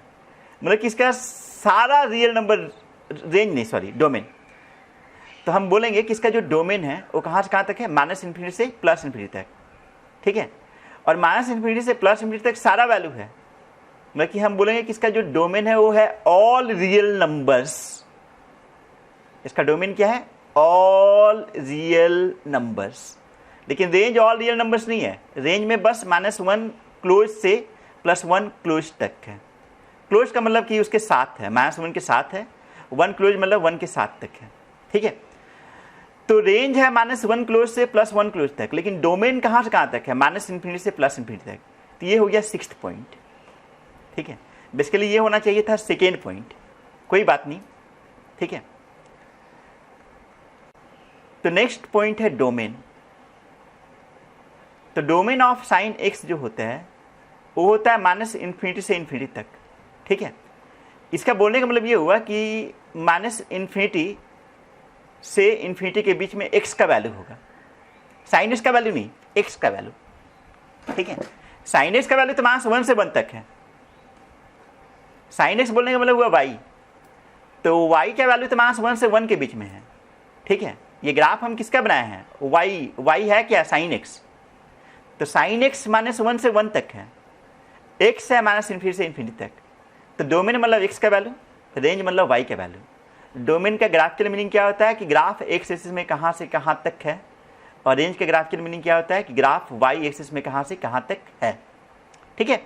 मतलब कि इसका सारा रियल नंबर, रेंज नहीं सॉरी डोमेन। तो हम बोलेंगे कि इसका जो डोमेन है वो कहाँ से कहाँ तक है? -∞ से +∞ तक, ठीक है। और -∞ से +∞ तक सारा वैल्यू है, मतलब कि हम बोलेंगे कि इसका जो डोमेन है वो है ऑल रियल नंबर्स। इसका डोमेन क्या है? All real numbers. लेकिन रेंज ऑल रियल नंबर्स नहीं है, रेंज में बस -1 क्लोज से +1 क्लोज तक है। क्लोज का मतलब कि उसके साथ है, -1 के साथ है, 1 क्लोज मतलब 1 के साथ तक है, ठीक है। तो रेंज है -1 क्लोज से +1 क्लोज तक, लेकिन डोमेन कहाँ से कहाँ तक है? -∞ से +∞ तक। तो ये हो गया 6th पॉइंट, ठीक है। बेसिकली ये होना चाहिए था 2nd पॉइंट, कोई बात नहीं, ठीक है। तो नेक्स्ट पॉइंट है डोमेन। तो डोमेन ऑफ साइन एक्स जो होता है वो होता है -∞ से ∞ तक, ठीक है। इसका बोलने का मतलब ये हुआ कि -∞ से ∞ के बीच में x का वैल्यू होगा, साइन एक्स का वैल्यू नहीं, x का वैल्यू, ठीक है। साइन एक्स का वैल्यू तो -1 से 1 तक है। साइन एक्स बोलने का मतलब हुआ y, तो y का वैल्यू तो -1 से 1 के बीच में है, ठीक है। ये ग्राफ हम किसका बनाए हैं? y है क्या? Sine x. तो साइन एक्स -1 से 1 तक है, x है -∞ से ∞ तक। तो डोमेन मतलब x का वैल्यू, रेंज मतलब y का वैल्यू। डोमेन का ग्राफिकल मीनिंग क्या होता है कि ग्राफ x एक्सिस में कहाँ से कहाँ तक है, और रेंज का ग्राफिकल मीनिंग क्या होता है कि ग्राफ y एक्सिस में कहाँ से कहाँ तक है, ठीक है।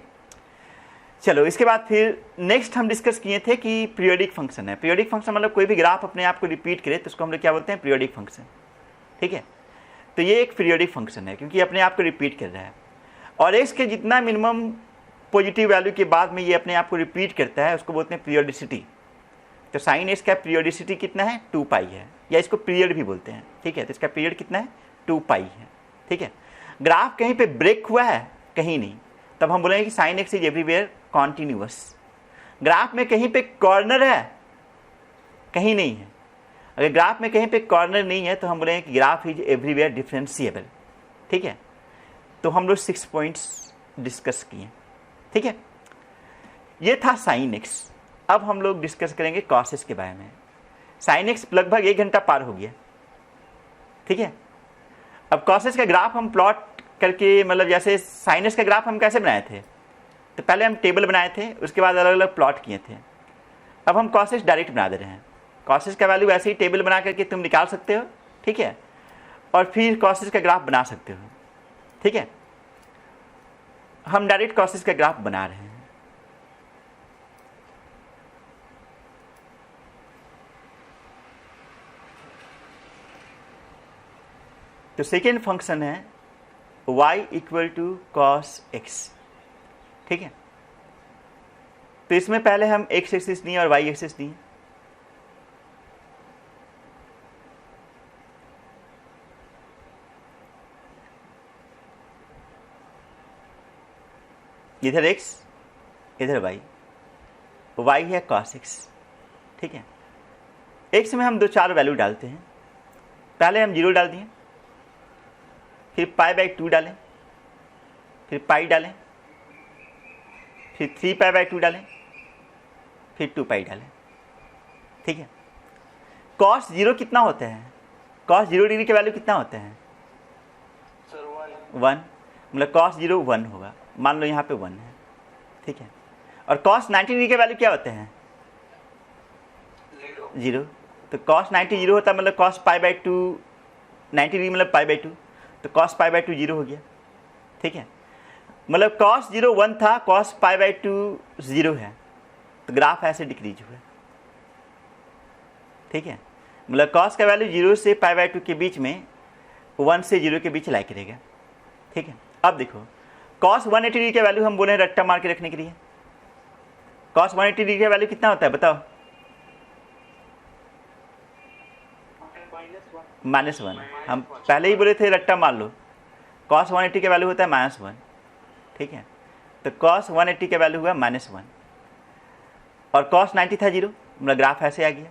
चलो इसके बाद फिर नेक्स्ट हम डिस्कस किए थे कि पीरियोडिक फंक्शन है। पीरियोडिक फंक्शन मतलब कोई भी ग्राफ अपने आप को रिपीट करे तो उसको हम लोग क्या बोलते हैं? पीरियोडिक फंक्शन, ठीक है। तो ये एक पीरियोडिक फंक्शन है क्योंकि अपने आप को रिपीट कर रहा है, और एक्स के जितना मिनिमम पॉजिटिव वैल्यू के बाद में ये अपने आप को रिपीट करता है उसको बोलते हैं पीरियोडिसिटी। तो साइन एक्स का पीरियोडिसिटी कितना है? 2π है, या इसको पीरियड भी बोलते हैं, ठीक है। तो इसका पीरियड कितना है? 2π है, ठीक है। ग्राफ कहीं पे ब्रेक हुआ है, कहीं नहीं, तब हम बोलेंगे कि sine x is everywhere continuous. Graph में कहीं पे कॉर्नर है, कहीं नहीं है। अगर ग्राफ में कहीं पे कॉर्नर नहीं है तो हम बोलेंगे कि ग्राफ इज एवरीवेयर डिफरेंशिएबल, ठीक है। तो हम लोग 6 पॉइंट्स डिस्कस किए, ठीक है। ये था साइन एक्स। अब हम लोग डिस्कस करेंगे कॉस एक्स के बारे में। साइन एक्स लगभग 1 घंटा पार हो गया, ठीक है। अब कॉस एक्स का ग्राफ हम प्लॉट करके, मतलब जैसे साइन एक्स का ग्राफ हम कैसे बनाए थे, तो पहले हम टेबल बनाए थे, उसके बाद अलग अलग प्लॉट किए थे। अब हम कॉस एक्स डायरेक्ट बना दे रहे हैं। कॉस एक्स का वैल्यू ऐसे ही टेबल बना करके तुम निकाल सकते हो, ठीक है, और फिर कॉस एक्स का ग्राफ बना सकते हो, ठीक है। हम डायरेक्ट कॉस एक्स का ग्राफ बना रहे हैं। तो सेकेंड फंक्शन है y equal to cos x, ठीक है। तो इसमें पहले हम x एक्सिस दिए और y एक्सिस दिए। इधर x, इधर y है कॉस एक्स, ठीक है। x में हम 2-4 वैल्यू डालते हैं। पहले हम 0 डाल दिए, फिर π/2 डालें, फिर पाई डालें, फिर 3π/2 डालें, फिर 2π डालें, ठीक है। cos 0 कितना होता है? cos 0 डिग्री के वैल्यू कितना होते हैं? सर 1, मतलब cos 0 1 होगा। मान लो यहाँ पे 1 है, ठीक है। और cos 90 डिग्री के वैल्यू क्या होते हैं? 0। तो cos 90 0 होता है, मतलब cos π/2 90 डिग्री मतलब π/2, तो cos π/2 0 हो गया, ठीक है। मतलब cos 0 1 था, cos π/2 0 है, तो ग्राफ ऐसे डिक्रीज हुआ, ठीक है। मतलब cos का वैल्यू 0 से π/2 के बीच में, 1 से 0 के बीच लाई करेगा, ठीक है। अब देखो cos 180 डिग्री का वैल्यू हम बोले रट्टा मार के रखने के लिए। cos 180 डिग्री का वैल्यू कितना होता है बताओ? -1। हम पहले ही बोले थे रट्टा मार लो। cos 180 का वैल्यू होता है -1, ठीक है। तो cos 180 का वैल्यू हुआ -1 और cos 90 था 0, मतलब ग्राफ ऐसे आ गया,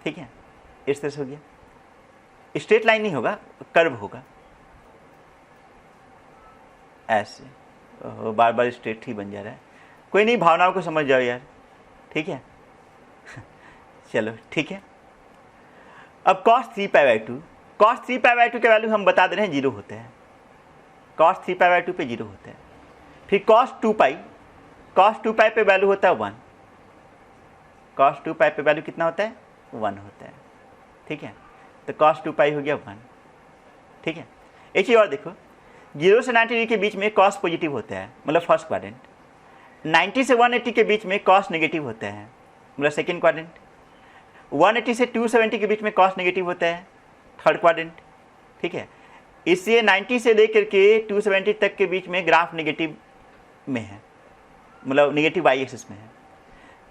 ठीक है। इस तरह से हो गया। स्ट्रेट लाइन नहीं होगा, कर्व होगा ऐसे। बार बार स्ट्रेट ही बन जा रहा है। कोई नहीं, भावनाओं को समझ जाओ यार, ठीक है। चलो ठीक है। अब cos 3π/2 के वैल्यू हम बता दे रहे हैं 0 होते हैं। cos 3π/2 पे 0 होते हैं। फिर cos 2π पे वैल्यू होता है 1। cos 2π पे वैल्यू कितना होता है? 1 होता है, ठीक है। तो cos 2π हो गया 1, ठीक है। एक चीज़ और देखो, 0 से 90 डिग्री के बीच में cos पॉजिटिव होता है, मतलब फर्स्ट क्वाड्रेंट। 90 से 180 के बीच में cos नेगेटिव होता है, मतलब सेकेंड क्वाड्रेंट। 180 से 270 के बीच में cos नेगेटिव होता है, थर्ड क्वाड्रेंट, ठीक है। इसलिए 90 से लेकर के 270 तक के बीच में ग्राफ नेगेटिव में है, मतलब नेगेटिव y एक्सिस में है।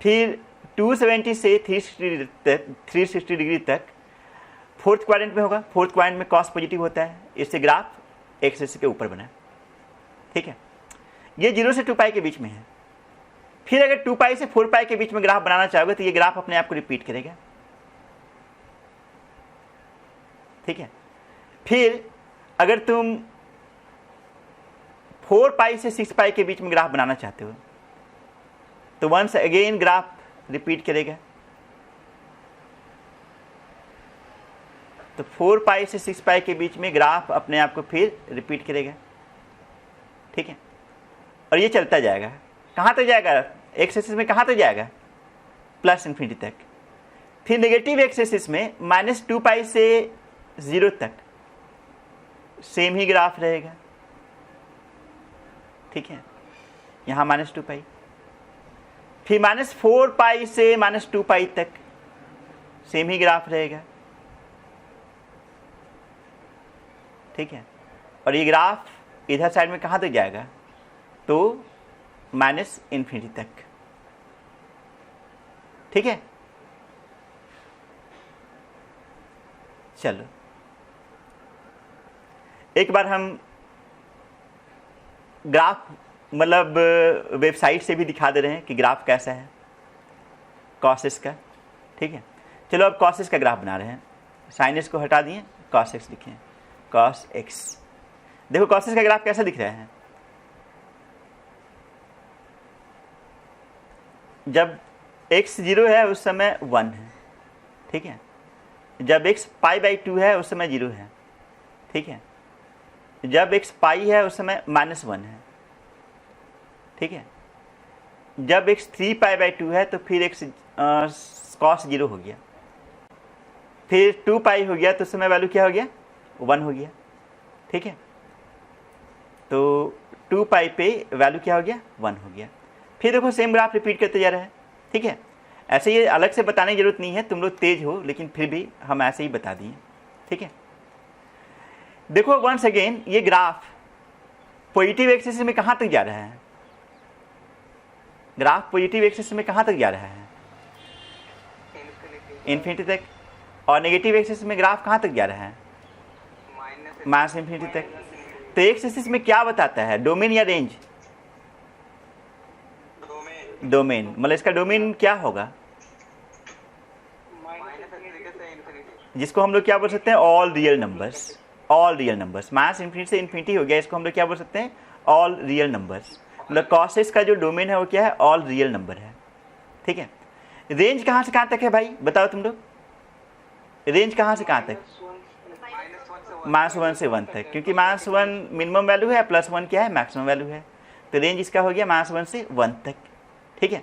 फिर 270 से 360 डिग्री तक फोर्थ क्वाड्रेंट में होगा। फोर्थ क्वाड्रेंट में cos पॉजिटिव होता है, इससे ग्राफ एक्सिस के ऊपर बना, ठीक है। ये 0 से 2π के बीच में है। फिर अगर 2π से 4π के बीच में ग्राफ बनाना चाहोगे तो ये ग्राफ अपने आप को रिपीट करेगा, ठीक है। फिर अगर तुम 4π से 6π के बीच में ग्राफ बनाना चाहते हो तो वंस अगेन ग्राफ रिपीट करेगा। तो 4π से 6π के बीच में ग्राफ अपने आप को फिर रिपीट करेगा, ठीक है। और ये चलता जाएगा, कहाँ तक जाएगा? एक्स एक्सिस में कहाँ तक जाएगा? प्लस इन्फिनिटी तक। फिर नेगेटिव एक्स एक्सिस में -2π से 0 तक सेम ही ग्राफ रहेगा, ठीक है। यहाँ -2π। फिर -4π से -2π तक सेम ही ग्राफ रहेगा, ठीक है। और ये ग्राफ इधर साइड में कहाँ तक जाएगा? तो -इन्फिनिटी तक, ठीक है। चलो एक बार हम ग्राफ, मतलब वेबसाइट से भी दिखा दे रहे हैं कि ग्राफ कैसा है cos x का, ठीक है। चलो अब cos x का ग्राफ बना रहे हैं। sin x को हटा दिए, cos x लिखे, cos x। देखो cos x का ग्राफ कैसा दिख रहा है? जब x 0 है उस समय 1 है, ठीक है। जब x π/2 है उस समय 0 है, ठीक है। जब x पाई है उस समय -1 है, ठीक है। जब x 3π/2 है तो फिर x cos 0 हो गया, फिर 2π हो गया तो उस समय वैल्यू क्या हो गया, 1 हो गया, ठीक है। तो 2π पे वैल्यू क्या हो गया, 1 हो गया। फिर देखो सेम ग्राफ रिपीट करते जा रहा है, ठीक है। ऐसे ये अलग से बताने की जरूरत नहीं है, तुम लोग तेज हो, लेकिन फिर भी हम ऐसे ही बता दिए, ठीक है। देखो वंस अगेन ये ग्राफ पॉजिटिव एक्सिस में कहाँ तक जा रहा है, ग्राफ पॉजिटिव एक्सिस में कहाँ तक जा रहा है, इन्फिनिटी तक। और नेगेटिव एक्सिस में ग्राफ कहाँ तक जा रहा है, -∞ तक। तो एक्स एक्सिस में क्या बताता है, डोमेन या रेंज, डोमेन। मतलब इसका डोमेन क्या होगा, जिसको हम लोग क्या बोल सकते हैं, all real numbers, all real numbers. -∞ से इन्फिनिटी हो गया, इसको हम लोग क्या बोल सकते हैं, ऑल रियल नंबर्स। मतलब cos x का जो डोमेन है वो क्या है, ऑल रियल नंबर है, ठीक है। रेंज कहाँ से कहाँ तक है भाई, बताओ तुम लोग, रेंज कहाँ से कहाँ तक, -1 से 1 तक, क्योंकि -1 मिनिमम वैल्यू है, +1 क्या है, मैक्सिमम वैल्यू है। तो रेंज इसका हो गया -1 से 1 तक, ठीक है।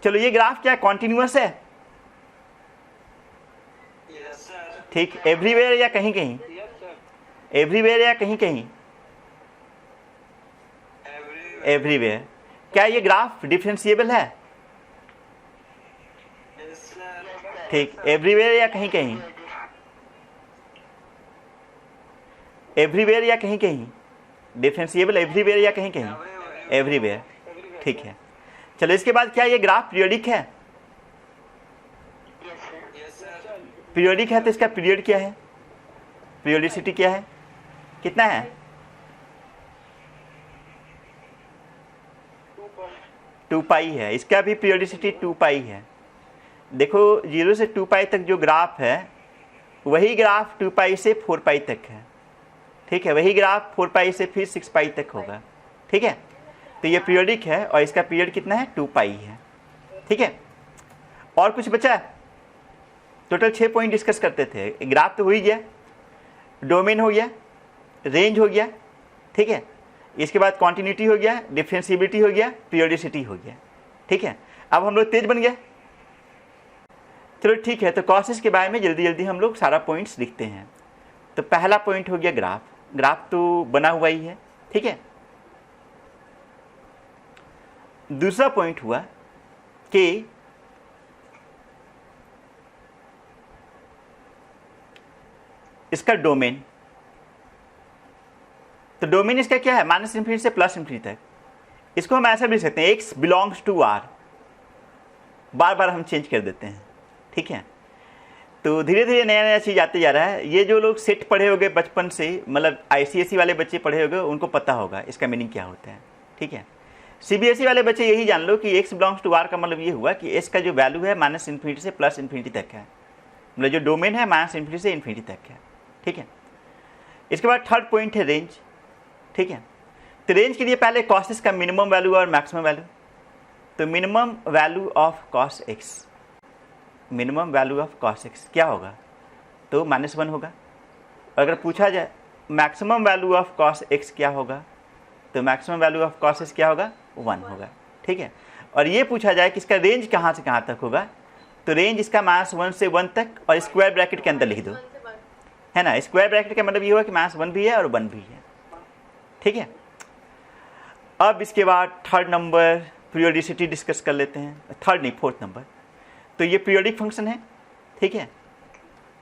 चलो ये ग्राफ क्या कॉन्टिन्यूअस है, ठीक, एवरीवेयर या कहीं कहीं, एवरीवेयर या कहीं कहीं, एवरीवेयर। क्या ये ग्राफ डिफरेंशिएबल है, ठीक, एवरीवेयर या कहीं कहीं, एवरीवेयर या कहीं कहीं, डिफरेंशिएबल एवरीवेयर या कहीं कहीं, एवरीवेयर, ठीक है। चलो इसके बाद क्या ये ग्राफ पीरियोडिक है, पीरियोडिक है तो इसका पीरियड क्या है, पीरियोडिसिटी क्या है, कितना है, 2π है, इसका भी पीरियोडिसिटी 2π है। देखो 0 से 2π तक जो ग्राफ है वही ग्राफ 2π से 4π तक है, ठीक है। वही ग्राफ 4π से फिर 6π तक होगा, ठीक है। तो ये पीरियोडिक है और इसका पीरियड कितना है, 2π है, ठीक है। और कुछ बचा, टोटल 6 पॉइंट डिस्कस करते थे। ग्राफ तो हो ही गया, डोमेन हो गया, रेंज हो गया, ठीक है। इसके बाद कॉन्टिन्यूटी हो गया, डिफरेंशिएबिलिटी हो गया, पीरियोडिसिटी हो गया, ठीक है। अब हम लोग तेज बन गए, चलो ठीक है। तो कॉसेस के बारे में जल्दी जल्दी हम लोग सारा पॉइंट्स लिखते हैं। तो पहला पॉइंट हो गया ग्राफ, ग्राफ तो बना हुआ ही है, ठीक है। दूसरा पॉइंट हुआ कि इसका डोमेन। तो डोमेन इसका क्या है, -∞ से +∞ तक। इसको हम ऐसा भी लिख सकते हैं, x बिलोंग्स टू r, बार बार हम चेंज कर देते हैं, ठीक है। तो धीरे धीरे नया नया चीज़ आते जा रहा है। ये जो लोग सेट पढ़े होंगे बचपन से, मतलब ICSE वाले बच्चे पढ़े होंगे, उनको पता होगा इसका मीनिंग क्या होता है, ठीक है। CBSE वाले बच्चे यही जान लो कि x बिलोंग्स टू r का मतलब ये हुआ कि s का जो वैल्यू है -∞ से +∞ तक है, मतलब जो डोमेन है -∞ से ∞ तक है, ठीक है। इसके बाद थर्ड पॉइंट है रेंज, ठीक है। तो रेंज के लिए पहले cos का मिनिमम वैल्यू और मैक्सिमम वैल्यू। तो minimum value of cos x, minimum value of cos x क्या होगा, तो -1 होगा। अगर पूछा जाए maximum value of cos x क्या होगा, तो maximum value of cos x क्या होगा, 1 होगा, ठीक है। और ये पूछा जाए कि इसका रेंज कहाँ से कहाँ तक होगा, तो रेंज इसका -1 से 1 तक, और स्क्वायर ब्रैकेट के अंदर लिख दो, है ना। स्क्वायर ब्रैकेट का मतलब ये हुआ कि -1 भी है और 1 भी है, ठीक है। अब इसके बाद थर्ड नंबर पीरियोडिसिटी डिस्कस कर लेते हैं, थर्ड नहीं फोर्थ नंबर। तो ये पीरियोडिक फंक्शन है, ठीक है।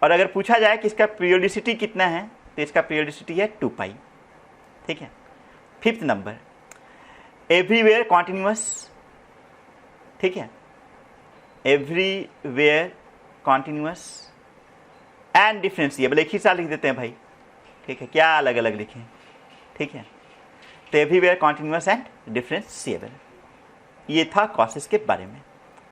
और अगर पूछा जाए कि इसका पीरियोडिसिटी कितना है, तो इसका पीरियोडिसिटी है 2π, ठीक है। फिफ्थ नंबर एवरीवेयर कॉन्टिन्यूअस, ठीक है, एवरीवेयर कॉन्टिन्यूअस एंड डिफरेंशिएबल। एक ही साथ लिख देते हैं भाई, ठीक है, क्या अलग अलग लिखें, ठीक है। तो एवरीवेयर कॉन्टिन्यूअस एंड डिफरेंशिएबल, ये था कॉसेस के बारे में।